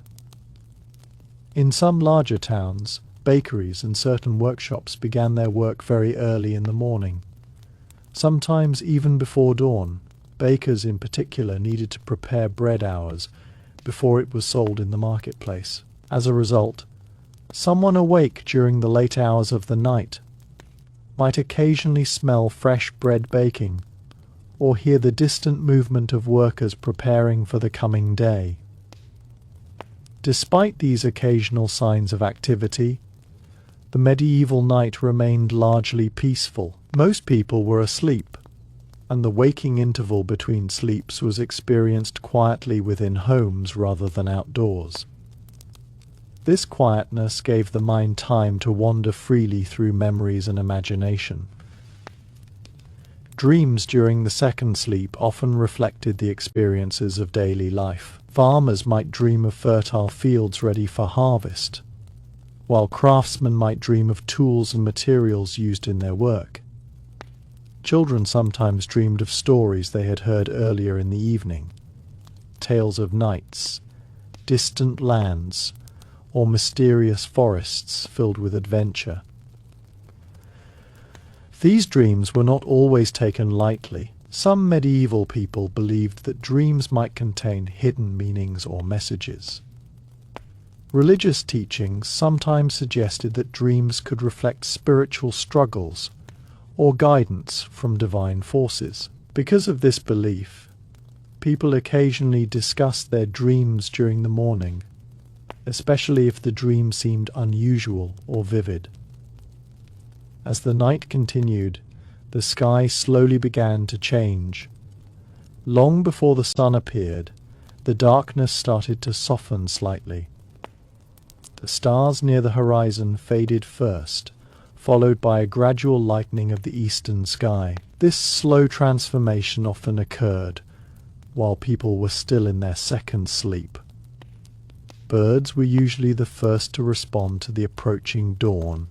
In some larger towns, bakeries and certain workshops began their work very early in the morning. Sometimes even before dawn, bakers in particular needed to prepare bread hours before it was sold in the marketplace. As a result, someone awake during the late hours of the night might occasionally smell fresh bread baking or hear the distant movement of workers preparing for the coming day. Despite these occasional signs of activity, the medieval night remained largely peaceful. Most people were asleep, and the waking interval between sleeps was experienced quietly within homes rather than outdoors. This quietness gave the mind time to wander freely through memories and imagination. Dreams during the second sleep often reflected the experiences of daily life. Farmers might dream of fertile fields ready for harvest, while craftsmen might dream of tools and materials used in their work. Children sometimes dreamed of stories they had heard earlier in the evening, tales of knights, distant lands, or mysterious forests filled with adventure. These dreams were not always taken lightly. Some medieval people believed that dreams might contain hidden meanings or messages. Religious teachings sometimes suggested that dreams could reflect spiritual struggles or guidance from divine forces. Because of this belief, people occasionally discussed their dreams during the morning, especially if the dream seemed unusual or vivid. As the night continued, the sky slowly began to change. Long before the sun appeared, the darkness started to soften slightly. The stars near the horizon faded first, followed by a gradual lightening of the eastern sky. This slow transformation often occurred while people were still in their second sleep. Birds were usually the first to respond to the approaching dawn.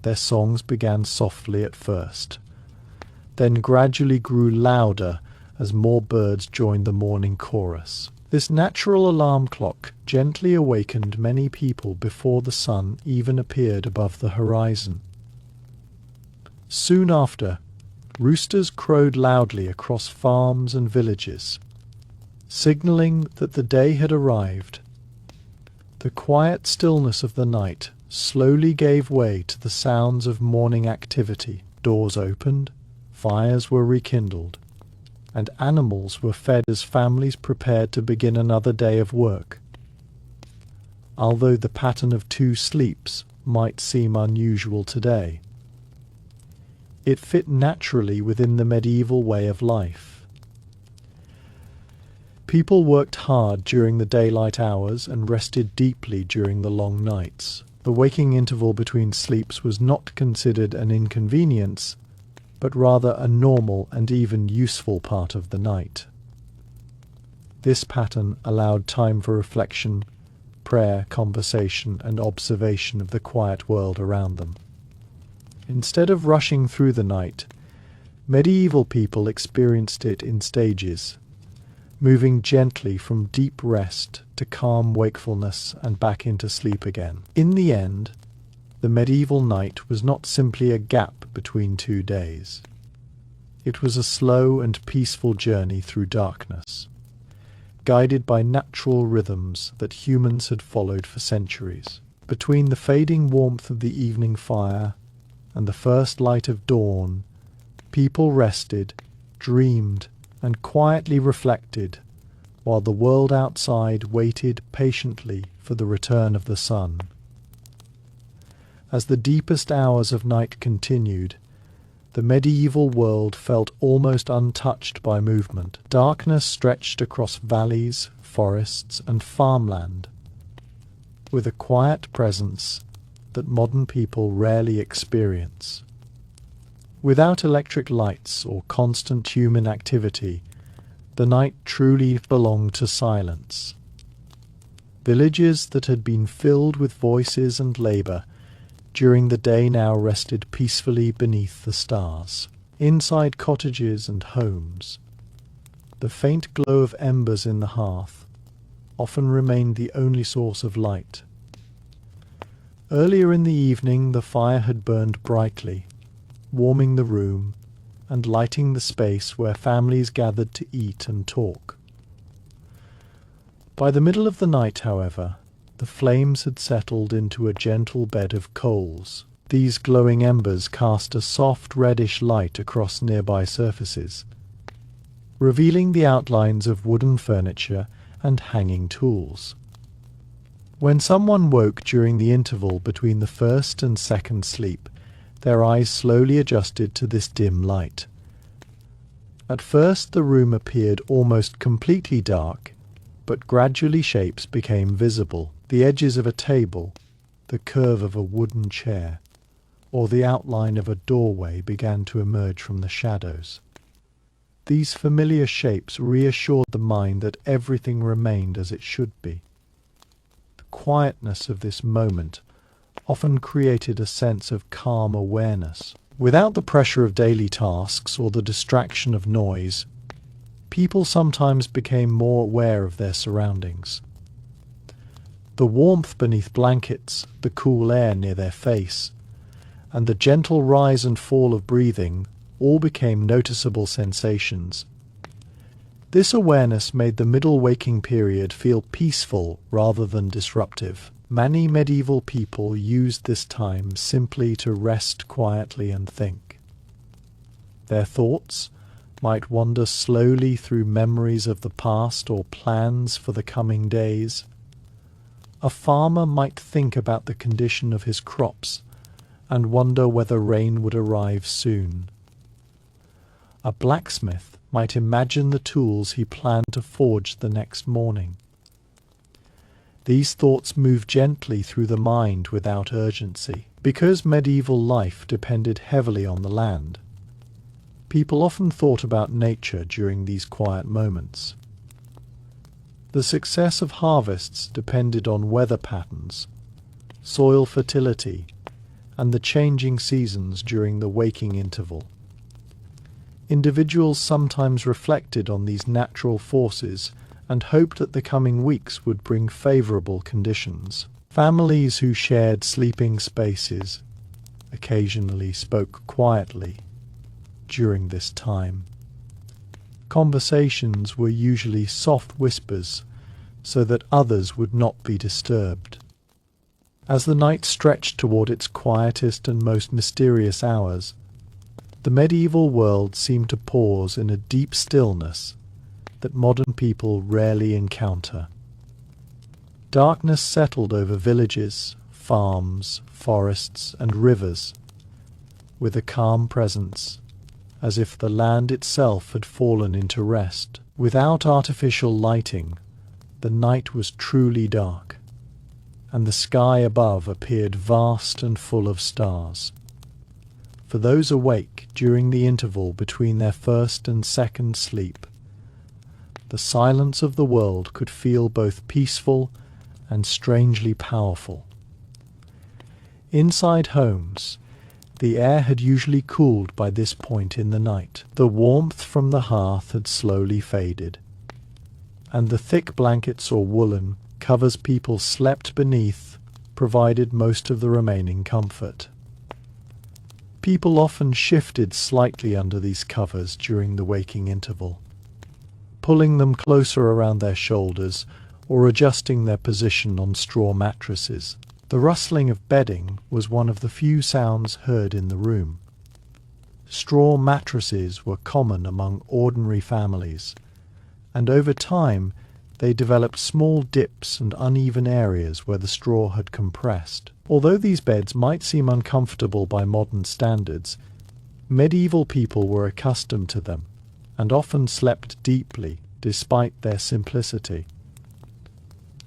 Their songs began softly at first, then gradually grew louder as more birds joined the morning chorus. This natural alarm clock gently awakened many people before the sun even appeared above the horizon. Soon after, roosters crowed loudly across farms and villages, signaling that the day had arrived. The quiet stillness of the night slowly gave way to the sounds of morning activity. Doors opened, fires were rekindled, and animals were fed as families prepared to begin another day of work. Although the pattern of 2 sleeps might seem unusual today, it fit naturally within the medieval way of life. People worked hard during the daylight hours and rested deeply during the long nights. The waking interval between sleeps was not considered an inconvenience, but rather a normal and even useful part of the night. This pattern allowed time for reflection, prayer, conversation, and observation of the quiet world around them. Instead of rushing through the night, medieval people experienced it in stages, moving gently from deep rest to calm wakefulness and back into sleep again. In the end, the medieval night was not simply a gap between 2 days. It was a slow and peaceful journey through darkness, guided by natural rhythms that humans had followed for centuries. Between the fading warmth of the evening fire and the first light of dawn, people rested, dreamed, and quietly reflected, while the world outside waited patiently for the return of the sun. As the deepest hours of night continued, the medieval world felt almost untouched by movement. Darkness stretched across valleys, forests, and farmland, with a quiet presence that modern people rarely experience. Without electric lights or constant human activity, the night truly belonged to silence. Villages that had been filled with voices and labour during the day now rested peacefully beneath the stars. Inside cottages and homes, the faint glow of embers in the hearth often remained the only source of light. Earlier in the evening the fire had burned brightly, warming the room and lighting the space where families gathered to eat and talk. By the middle of the night, however, the flames had settled into a gentle bed of coals. These glowing embers cast a soft reddish light across nearby surfaces, revealing the outlines of wooden furniture and hanging tools. When someone woke during the interval between the first and second sleep, their eyes slowly adjusted to this dim light. At first the room appeared almost completely dark, but gradually shapes became visible. The edges of a table, the curve of a wooden chair, or the outline of a doorway began to emerge from the shadows. These familiar shapes reassured the mind that everything remained as it should be. The quietness of this moment often created a sense of calm awareness. Without the pressure of daily tasks or the distraction of noise, people sometimes became more aware of their surroundings. The warmth beneath blankets, the cool air near their face, and the gentle rise and fall of breathing all became noticeable sensations. This awareness made the middle waking period feel peaceful rather than disruptive. Many medieval people used this time simply to rest quietly and think. Their thoughts might wander slowly through memories of the past or plans for the coming days. A farmer might think about the condition of his crops and wonder whether rain would arrive soon. A blacksmith might imagine the tools he planned to forge the next morning. These thoughts moved gently through the mind without urgency. Because medieval life depended heavily on the land, people often thought about nature during these quiet moments. The success of harvests depended on weather patterns, soil fertility, and the changing seasons during the waking interval. Individuals sometimes reflected on these natural forces and hoped that the coming weeks would bring favourable conditions. Families who shared sleeping spaces occasionally spoke quietly during this time. Conversations were usually soft whispers so that others would not be disturbed. As the night stretched toward its quietest and most mysterious hours, the medieval world seemed to pause in a deep stillness that modern people rarely encounter. Darkness settled over villages, farms, forests, and rivers, with a calm presence, as if the land itself had fallen into rest. Without artificial lighting, the night was truly dark, and the sky above appeared vast and full of stars. For those awake during the interval between their first and second sleep, the silence of the world could feel both peaceful and strangely powerful. Inside homes, the air had usually cooled by this point in the night. The warmth from the hearth had slowly faded, and the thick blankets or woolen covers people slept beneath provided most of the remaining comfort. People often shifted slightly under these covers during the waking interval, pulling them closer around their shoulders or adjusting their position on straw mattresses. The rustling of bedding was one of the few sounds heard in the room. Straw mattresses were common among ordinary families, and over time they developed small dips and uneven areas where the straw had compressed. Although these beds might seem uncomfortable by modern standards, medieval people were accustomed to them and often slept deeply despite their simplicity.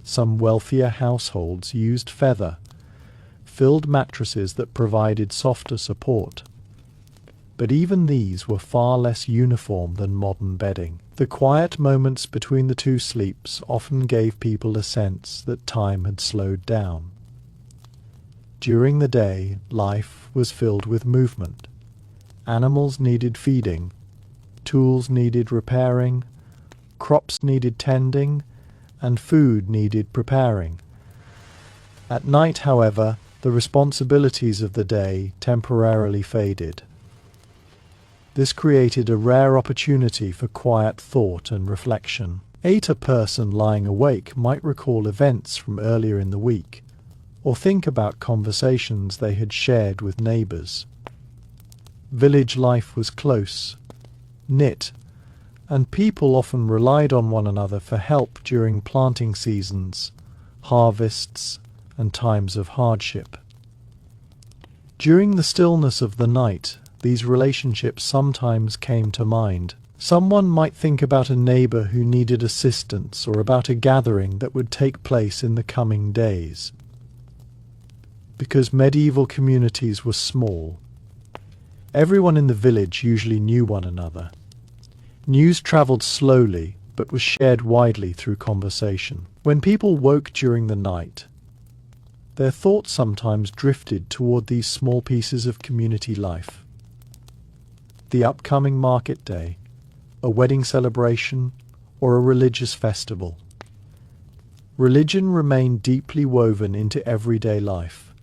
Some wealthier households used feather-filled mattresses that provided softer support, but even these were far less uniform than modern bedding. The quiet moments between the two sleeps often gave people a sense that time had slowed down. During the day, life was filled with movement. Animals needed feeding, tools needed repairing, crops needed tending, and food needed preparing. At night, however, the responsibilities of the day temporarily faded. This created a rare opportunity for quiet thought and reflection. A person lying awake might recall events from earlier in the week, or think about conversations they had shared with neighbours. Village life was close, knit, and people often relied on one another for help during planting seasons, harvests, and times of hardship. During the stillness of the night, these relationships sometimes came to mind. Someone might think about a neighbour who needed assistance or about a gathering that would take place in the coming days. Because medieval communities were small, everyone in the village usually knew one another. News travelled slowly but was shared widely through conversation. When people woke during the night, their thoughts sometimes drifted toward these small pieces of community life. The upcoming market day, a wedding celebration, or a religious festival. Religion remained deeply woven into everyday life,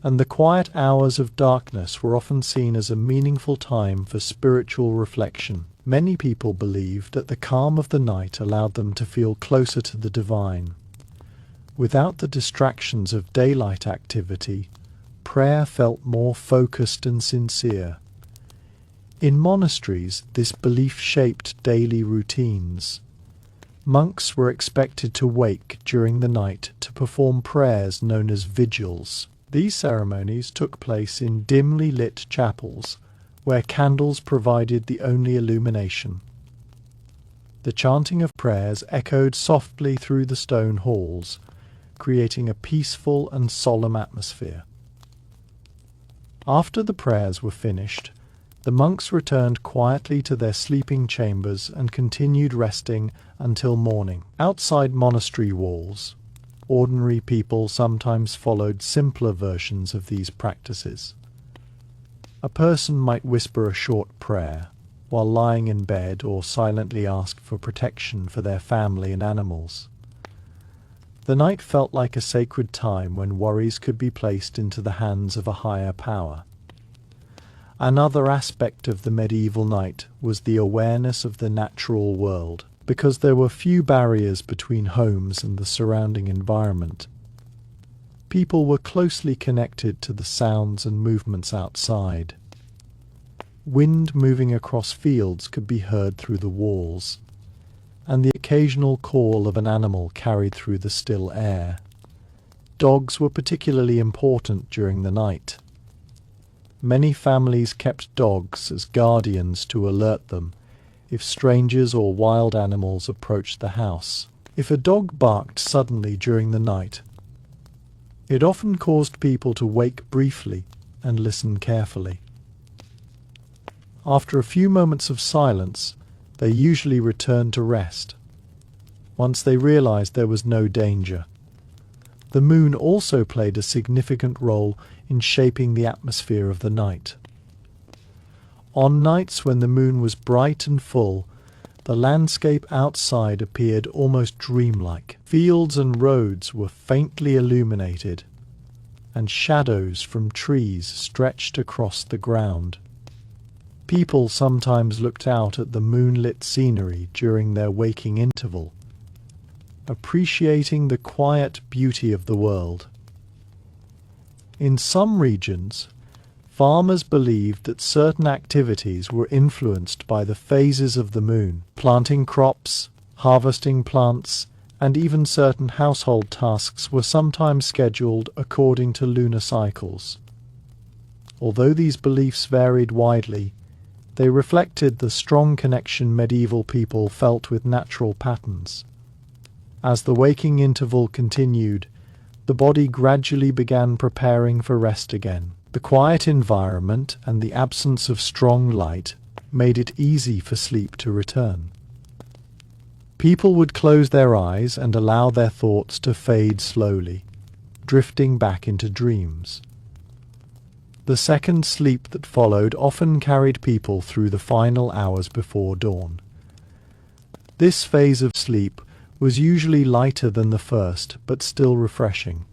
and the quiet hours of darkness were often seen as a meaningful time for spiritual reflection. Many people believed that the calm of the night allowed them to feel closer to the divine. Without the distractions of daylight activity, prayer felt more focused and sincere. In monasteries, this belief shaped daily routines. Monks were expected to wake during the night to perform prayers known as vigils. These ceremonies took place in dimly lit chapels, where candles provided the only illumination. The chanting of prayers echoed softly through the stone halls, creating a peaceful and solemn atmosphere. After the prayers were finished, the monks returned quietly to their sleeping chambers and continued resting until morning. Outside monastery walls, ordinary people sometimes followed simpler versions of these practices. A person might whisper a short prayer while lying in bed or silently ask for protection for their family and animals. The night felt like a sacred time when worries could be placed into the hands of a higher power. Another aspect of the medieval night was the awareness of the natural world. Because there were few barriers between homes and the surrounding environment, people were closely connected to the sounds and movements outside. Wind moving across fields could be heard through the walls, and the occasional call of an animal carried through the still air. Dogs were particularly important during the night. Many families kept dogs as guardians to alert them if strangers or wild animals approached the house. If a dog barked suddenly during the night, it often caused people to wake briefly and listen carefully. After a few moments of silence, they usually returned to rest, once they realized there was no danger. The moon also played a significant role in shaping the atmosphere of the night. On nights when the moon was bright and full, the landscape outside appeared almost dreamlike. Fields and roads were faintly illuminated, and shadows from trees stretched across the ground. People sometimes looked out at the moonlit scenery during their waking interval, appreciating the quiet beauty of the world. In some regions, farmers believed that certain activities were influenced by the phases of the moon. Planting crops, harvesting plants, and even certain household tasks were sometimes scheduled according to lunar cycles. Although these beliefs varied widely, they reflected the strong connection medieval people felt with natural patterns. As the waking interval continued, the body gradually began preparing for rest again. The quiet environment and the absence of strong light made it easy for sleep to return. People would close their eyes and allow their thoughts to fade slowly, drifting back into dreams. The second sleep that followed often carried people through the final hours before dawn. This phase of sleep was usually lighter than the first, but still refreshing.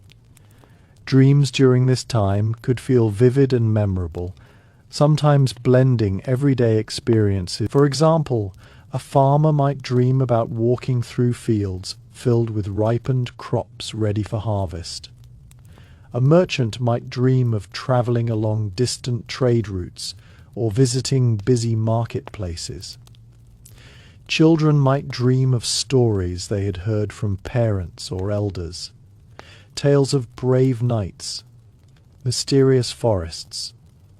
Dreams during this time could feel vivid and memorable, sometimes blending everyday experiences. For example, a farmer might dream about walking through fields filled with ripened crops ready for harvest. A merchant might dream of traveling along distant trade routes or visiting busy marketplaces. Children might dream of stories they had heard from parents or elders, tales of brave knights, mysterious forests,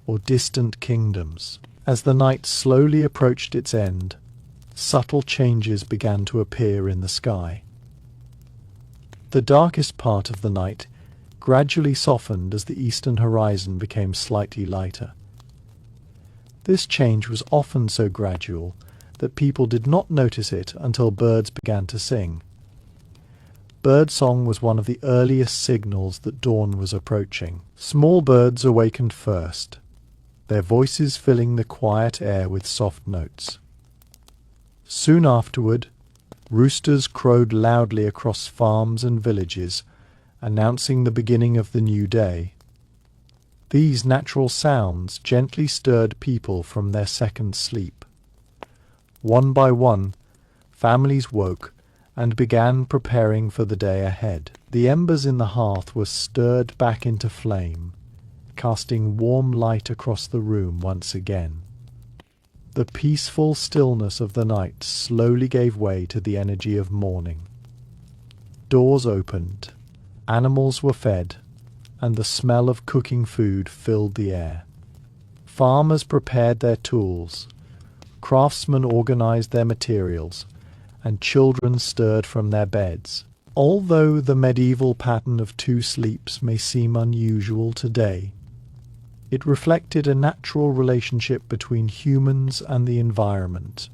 or distant kingdoms. As the night slowly approached its end, subtle changes began to appear in the sky. The darkest part of the night gradually softened as the eastern horizon became slightly lighter. This change was often so gradual that people did not notice it until birds began to sing. Birdsong was one of the earliest signals that dawn was approaching. Small birds awakened first, their voices filling the quiet air with soft notes. Soon afterward, roosters crowed loudly across farms and villages, announcing the beginning of the new day. These natural sounds gently stirred people from their second sleep. One by one, families woke and began preparing for the day ahead. The embers in the hearth were stirred back into flame, casting warm light across the room once again. The peaceful stillness of the night slowly gave way to the energy of morning. Doors opened, animals were fed, and the smell of cooking food filled the air. Farmers prepared their tools, craftsmen organized their materials, and children stirred from their beds. Although the medieval pattern of 2 sleeps may seem unusual today, it reflected a natural relationship between humans and the environment.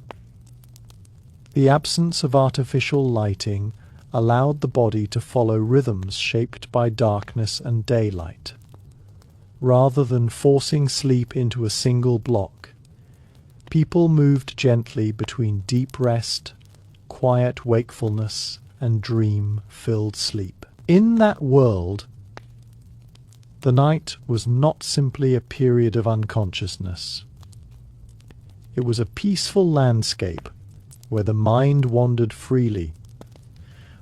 The absence of artificial lighting allowed the body to follow rhythms shaped by darkness and daylight. Rather than forcing sleep into a single block, people moved gently between deep rest, quiet wakefulness, and dream-filled sleep. In that world, the night was not simply a period of unconsciousness. It was a peaceful landscape where the mind wandered freely,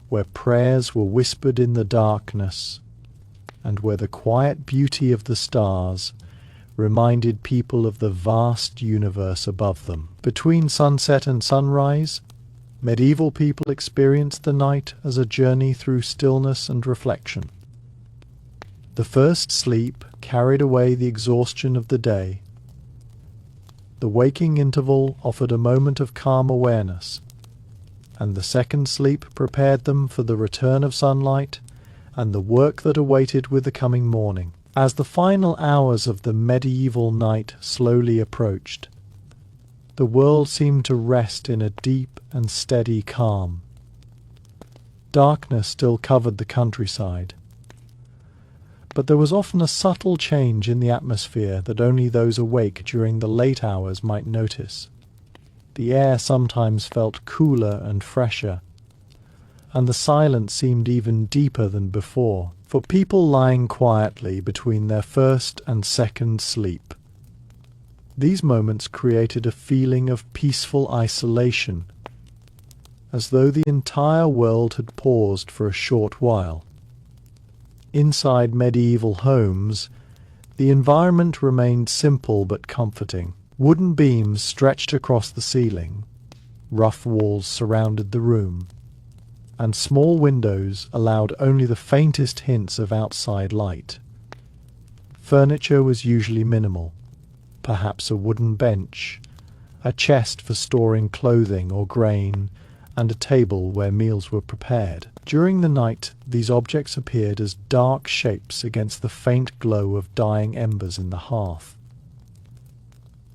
where prayers were whispered in the darkness, and where the quiet beauty of the stars reminded people of the vast universe above them. Between sunset and sunrise, medieval people experienced the night as a journey through stillness and reflection. The first sleep carried away the exhaustion of the day. The waking interval offered a moment of calm awareness, and the second sleep prepared them for the return of sunlight and the work that awaited with the coming morning. As the final hours of the medieval night slowly approached, the world seemed to rest in a deep and steady calm. Darkness still covered the countryside, but there was often a subtle change in the atmosphere that only those awake during the late hours might notice. The air sometimes felt cooler and fresher, and the silence seemed even deeper than before, for people lying quietly between their first and second sleep. These moments created a feeling of peaceful isolation, as though the entire world had paused for a short while. Inside medieval homes, the environment remained simple but comforting. Wooden beams stretched across the ceiling, rough walls surrounded the room, and small windows allowed only the faintest hints of outside light. Furniture was usually minimal, perhaps a wooden bench, a chest for storing clothing or grain, and a table where meals were prepared. During the night, these objects appeared as dark shapes against the faint glow of dying embers in the hearth.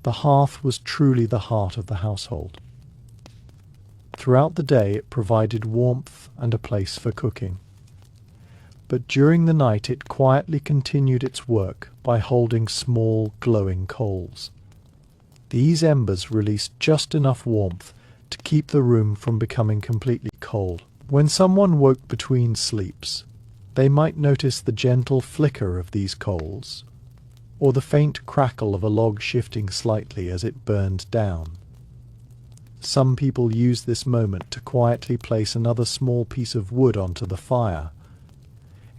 The hearth was truly the heart of the household. Throughout the day it provided warmth and a place for cooking. But during the night it quietly continued its work by holding small, glowing coals. These embers released just enough warmth to keep the room from becoming completely cold. When someone woke between sleeps, they might notice the gentle flicker of these coals, or the faint crackle of a log shifting slightly as it burned down. Some people used this moment to quietly place another small piece of wood onto the fire,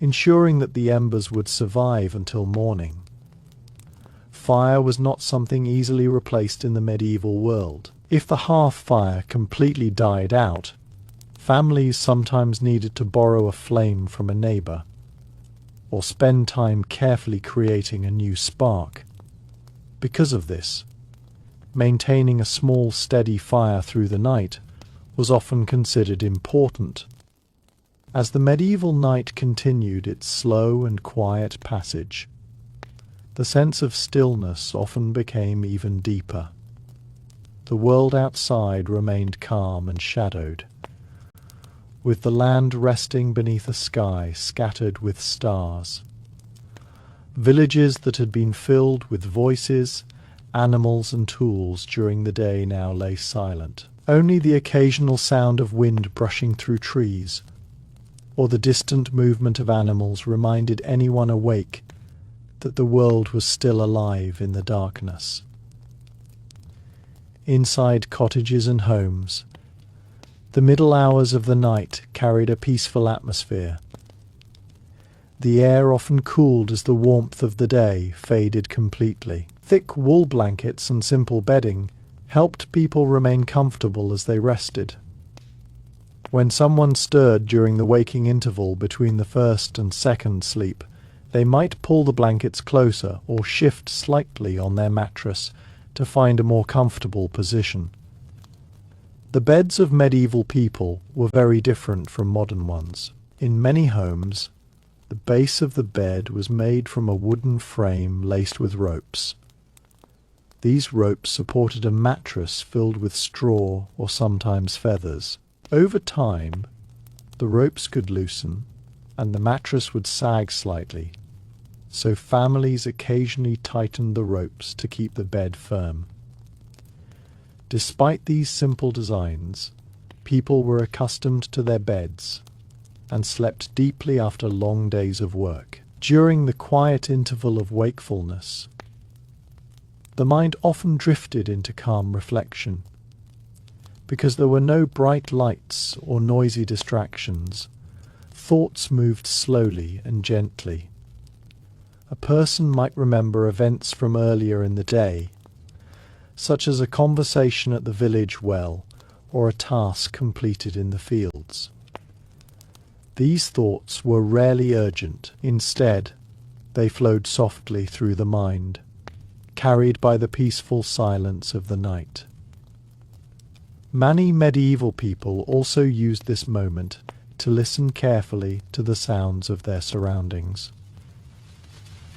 ensuring that the embers would survive until morning. Fire was not something easily replaced in the medieval world. If the hearth fire completely died out, families sometimes needed to borrow a flame from a neighbor, or spend time carefully creating a new spark. Because of this, maintaining a small steady fire through the night was often considered important. As the medieval night continued its slow and quiet passage, the sense of stillness often became even deeper. The world outside remained calm and shadowed, with the land resting beneath a sky scattered with stars. Villages that had been filled with voices, animals and tools during the day now lay silent. Only the occasional sound of wind brushing through trees, or the distant movement of animals reminded anyone awake that the world was still alive in the darkness. Inside cottages and homes, the middle hours of the night carried a peaceful atmosphere. The air often cooled as the warmth of the day faded completely. Thick wool blankets and simple bedding helped people remain comfortable as they rested. When someone stirred during the waking interval between the first and second sleep, they might pull the blankets closer or shift slightly on their mattress to find a more comfortable position. The beds of medieval people were very different from modern ones. In many homes, the base of the bed was made from a wooden frame laced with ropes. These ropes supported a mattress filled with straw or sometimes feathers. Over time, the ropes could loosen and the mattress would sag slightly, so families occasionally tightened the ropes to keep the bed firm. Despite these simple designs, people were accustomed to their beds and slept deeply after long days of work. During the quiet interval of wakefulness, the mind often drifted into calm reflection. Because there were no bright lights or noisy distractions, thoughts moved slowly and gently. A person might remember events from earlier in the day, such as a conversation at the village well or a task completed in the fields. These thoughts were rarely urgent. Instead, they flowed softly through the mind, carried by the peaceful silence of the night. Many medieval people also used this moment to listen carefully to the sounds of their surroundings.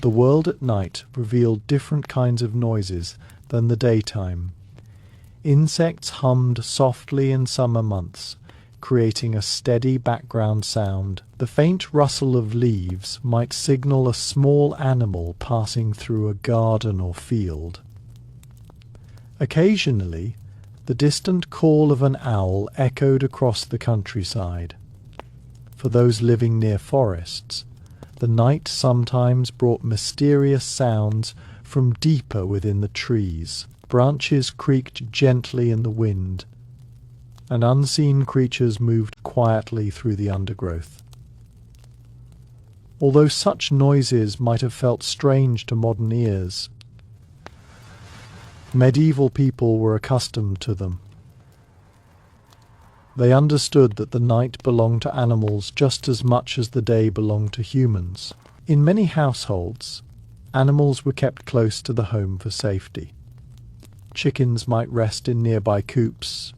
The world at night revealed different kinds of noises than the daytime. Insects hummed softly in summer months, creating a steady background sound. The faint rustle of leaves might signal a small animal passing through a garden or field. Occasionally, The distant call of an owl echoed across the countryside. For those living near forests, the night sometimes brought mysterious sounds from deeper within the trees. Branches creaked gently in the wind, and unseen creatures moved quietly through the undergrowth. Although such noises might have felt strange to modern ears, medieval people were accustomed to them. They understood that the night belonged to animals just as much as the day belonged to humans. In many households, animals were kept close to the home for safety. Chickens might rest in nearby coops,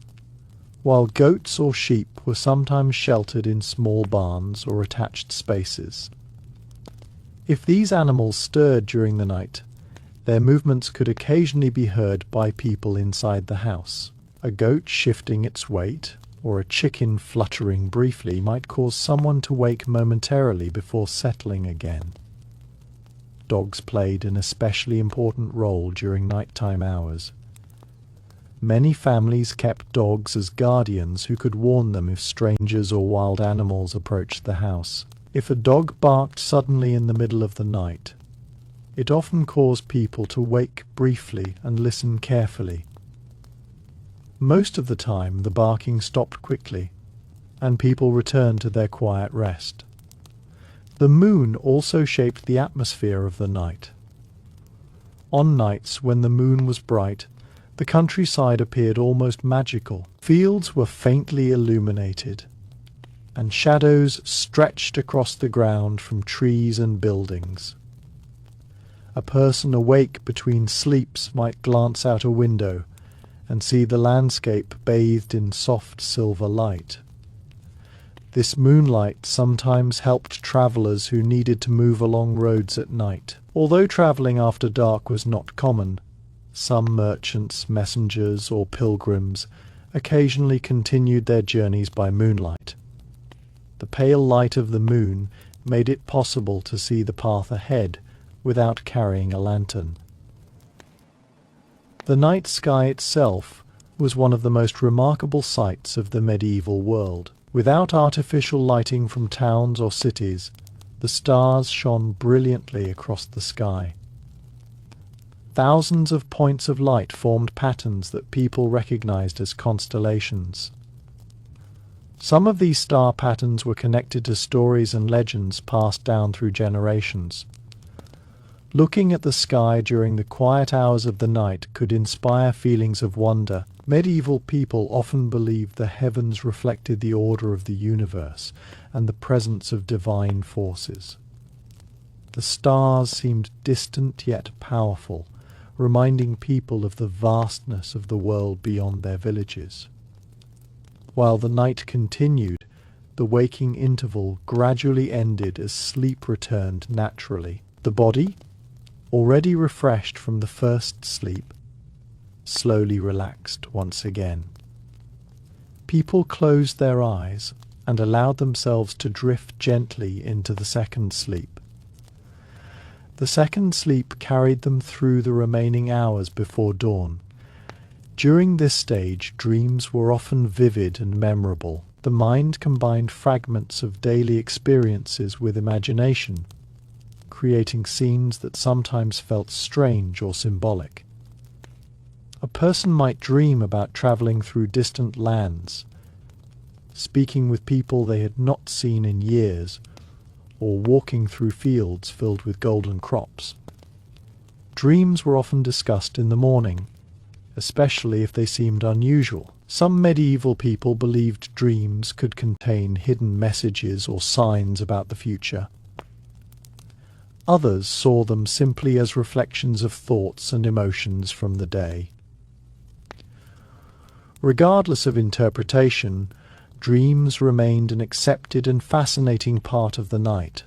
while goats or sheep were sometimes sheltered in small barns or attached spaces. If these animals stirred during the night, their movements could occasionally be heard by people inside the house. A goat shifting its weight, or a chicken fluttering briefly, might cause someone to wake momentarily before settling again. Dogs played an especially important role during nighttime hours. Many families kept dogs as guardians who could warn them if strangers or wild animals approached the house. If a dog barked suddenly in the middle of the night, it often caused people to wake briefly and listen carefully. Most of the time, the barking stopped quickly, and people returned to their quiet rest. The moon also shaped the atmosphere of the night. On nights when the moon was bright, the countryside appeared almost magical. Fields were faintly illuminated, and shadows stretched across the ground from trees and buildings. A person awake between sleeps might glance out a window and see the landscape bathed in soft silver light. This moonlight sometimes helped travellers who needed to move along roads at night. Although travelling after dark was not common, some merchants, messengers, or pilgrims occasionally continued their journeys by moonlight. The pale light of the moon made it possible to see the path ahead without carrying a lantern. The night sky itself was one of the most remarkable sights of the medieval world. Without artificial lighting from towns or cities, the stars shone brilliantly across the sky. Thousands of points of light formed patterns that people recognized as constellations. Some of these star patterns were connected to stories and legends passed down through generations. Looking at the sky during the quiet hours of the night could inspire feelings of wonder. Medieval people often believed the heavens reflected the order of the universe and the presence of divine forces. The stars seemed distant yet powerful, reminding people of the vastness of the world beyond their villages. While the night continued, the waking interval gradually ended as sleep returned naturally. The body, already refreshed from the first sleep, slowly relaxed once again. People closed their eyes and allowed themselves to drift gently into the second sleep. The second sleep carried them through the remaining hours before dawn. During this stage, dreams were often vivid and memorable. The mind combined fragments of daily experiences with imagination, creating scenes that sometimes felt strange or symbolic. A person might dream about travelling through distant lands, speaking with people they had not seen in years, or walking through fields filled with golden crops. Dreams were often discussed in the morning, especially if they seemed unusual. Some medieval people believed dreams could contain hidden messages or signs about the future. Others saw them simply as reflections of thoughts and emotions from the day. Regardless of interpretation, dreams remained an accepted and fascinating part of the night.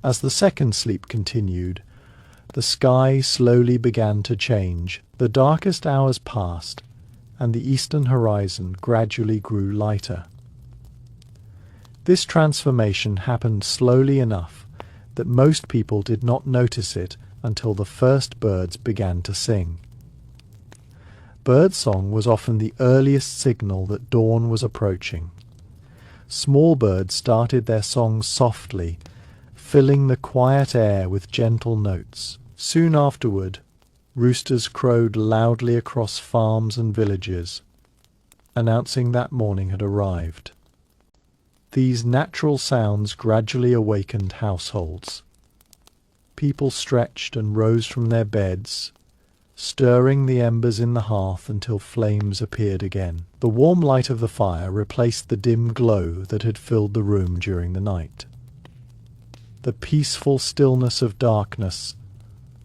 As the second sleep continued, the sky slowly began to change. The darkest hours passed, and the eastern horizon gradually grew lighter. This transformation happened slowly enough that most people did not notice it until the first birds began to sing. Birdsong was often the earliest signal that dawn was approaching. Small birds started their songs softly, filling the quiet air with gentle notes. Soon afterward, roosters crowed loudly across farms and villages, announcing that morning had arrived. These natural sounds gradually awakened households. People stretched and rose from their beds, stirring the embers in the hearth until flames appeared again. The warm light of the fire replaced the dim glow that had filled the room during the night. The peaceful stillness of darkness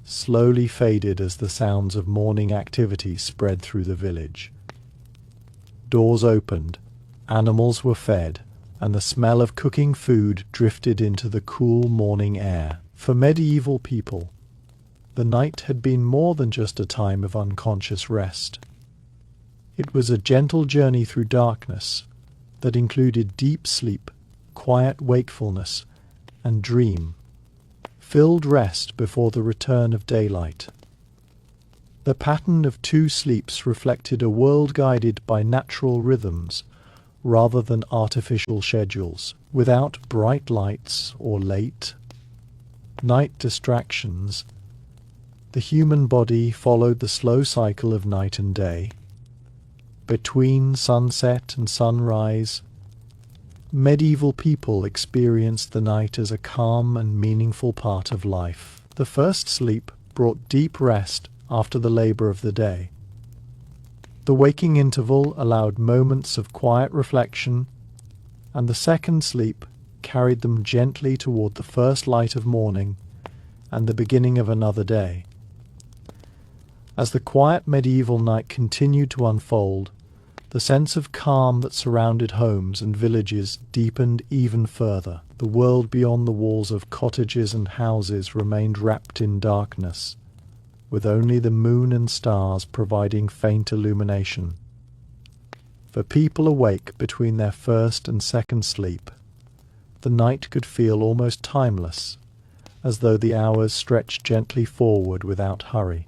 slowly faded as the sounds of morning activity spread through the village. Doors opened, animals were fed, and the smell of cooking food drifted into the cool morning air. For medieval people, the night had been more than just a time of unconscious rest. It was a gentle journey through darkness that included deep sleep, quiet wakefulness, and dream, filled rest before the return of daylight. The pattern of 2 sleeps reflected a world guided by natural rhythms rather than artificial schedules, without bright lights or late night distractions. The human body followed the slow cycle of night and day. Between sunset and sunrise, medieval people experienced the night as a calm and meaningful part of life. The first sleep brought deep rest after the labor of the day. The waking interval allowed moments of quiet reflection, and the second sleep carried them gently toward the first light of morning and the beginning of another day. As the quiet medieval night continued to unfold, the sense of calm that surrounded homes and villages deepened even further. The world beyond the walls of cottages and houses remained wrapped in darkness, with only the moon and stars providing faint illumination. For people awake between their first and second sleep, the night could feel almost timeless, as though the hours stretched gently forward without hurry.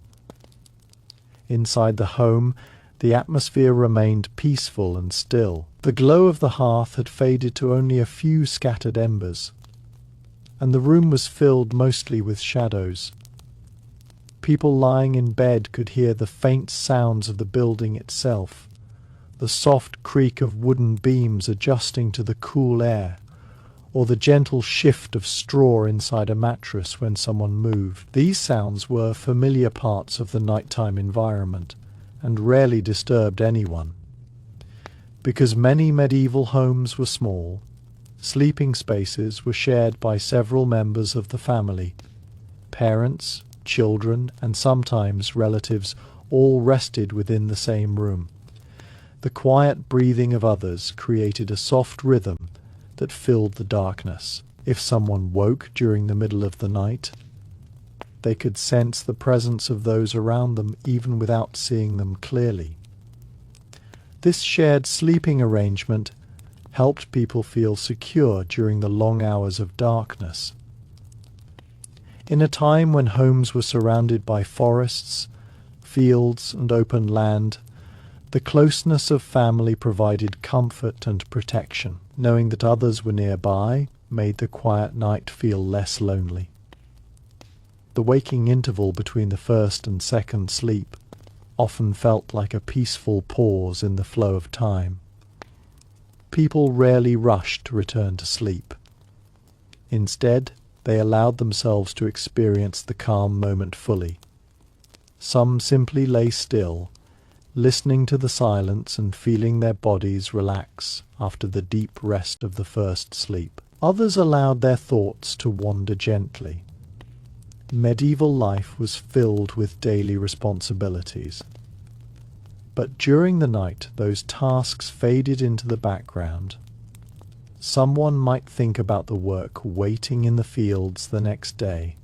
Inside the home, the atmosphere remained peaceful and still. The glow of the hearth had faded to only a few scattered embers, and the room was filled mostly with shadows. People lying in bed could hear the faint sounds of the building itself, the soft creak of wooden beams adjusting to the cool air, or the gentle shift of straw inside a mattress when someone moved. These sounds were familiar parts of the nighttime environment and rarely disturbed anyone. Because many medieval homes were small, sleeping spaces were shared by several members of the family. Parents, children, and sometimes relatives all rested within the same room. The quiet breathing of others created a soft rhythm that filled the darkness. If someone woke during the middle of the night, they could sense the presence of those around them even without seeing them clearly. This shared sleeping arrangement helped people feel secure during the long hours of darkness. In a time when homes were surrounded by forests, fields, and open land, the closeness of family provided comfort and protection. Knowing that others were nearby made the quiet night feel less lonely. The waking interval between the first and second sleep often felt like a peaceful pause in the flow of time. People rarely rushed to return to sleep. Instead, they allowed themselves to experience the calm moment fully. Some simply lay still, listening to the silence and feeling their bodies relax after the deep rest of the first sleep. Others allowed their thoughts to wander gently. Medieval life was filled with daily responsibilities. But during the night, those tasks faded into the background. Someone might think about the work waiting in the fields the next day,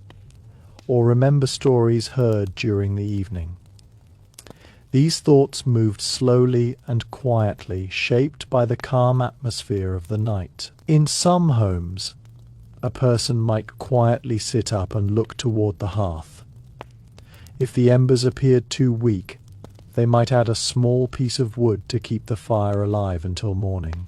or remember stories heard during the evening. These thoughts moved slowly and quietly, shaped by the calm atmosphere of the night. In some homes, a person might quietly sit up and look toward the hearth. If the embers appeared too weak, They might add a small piece of wood to keep the fire alive until morning.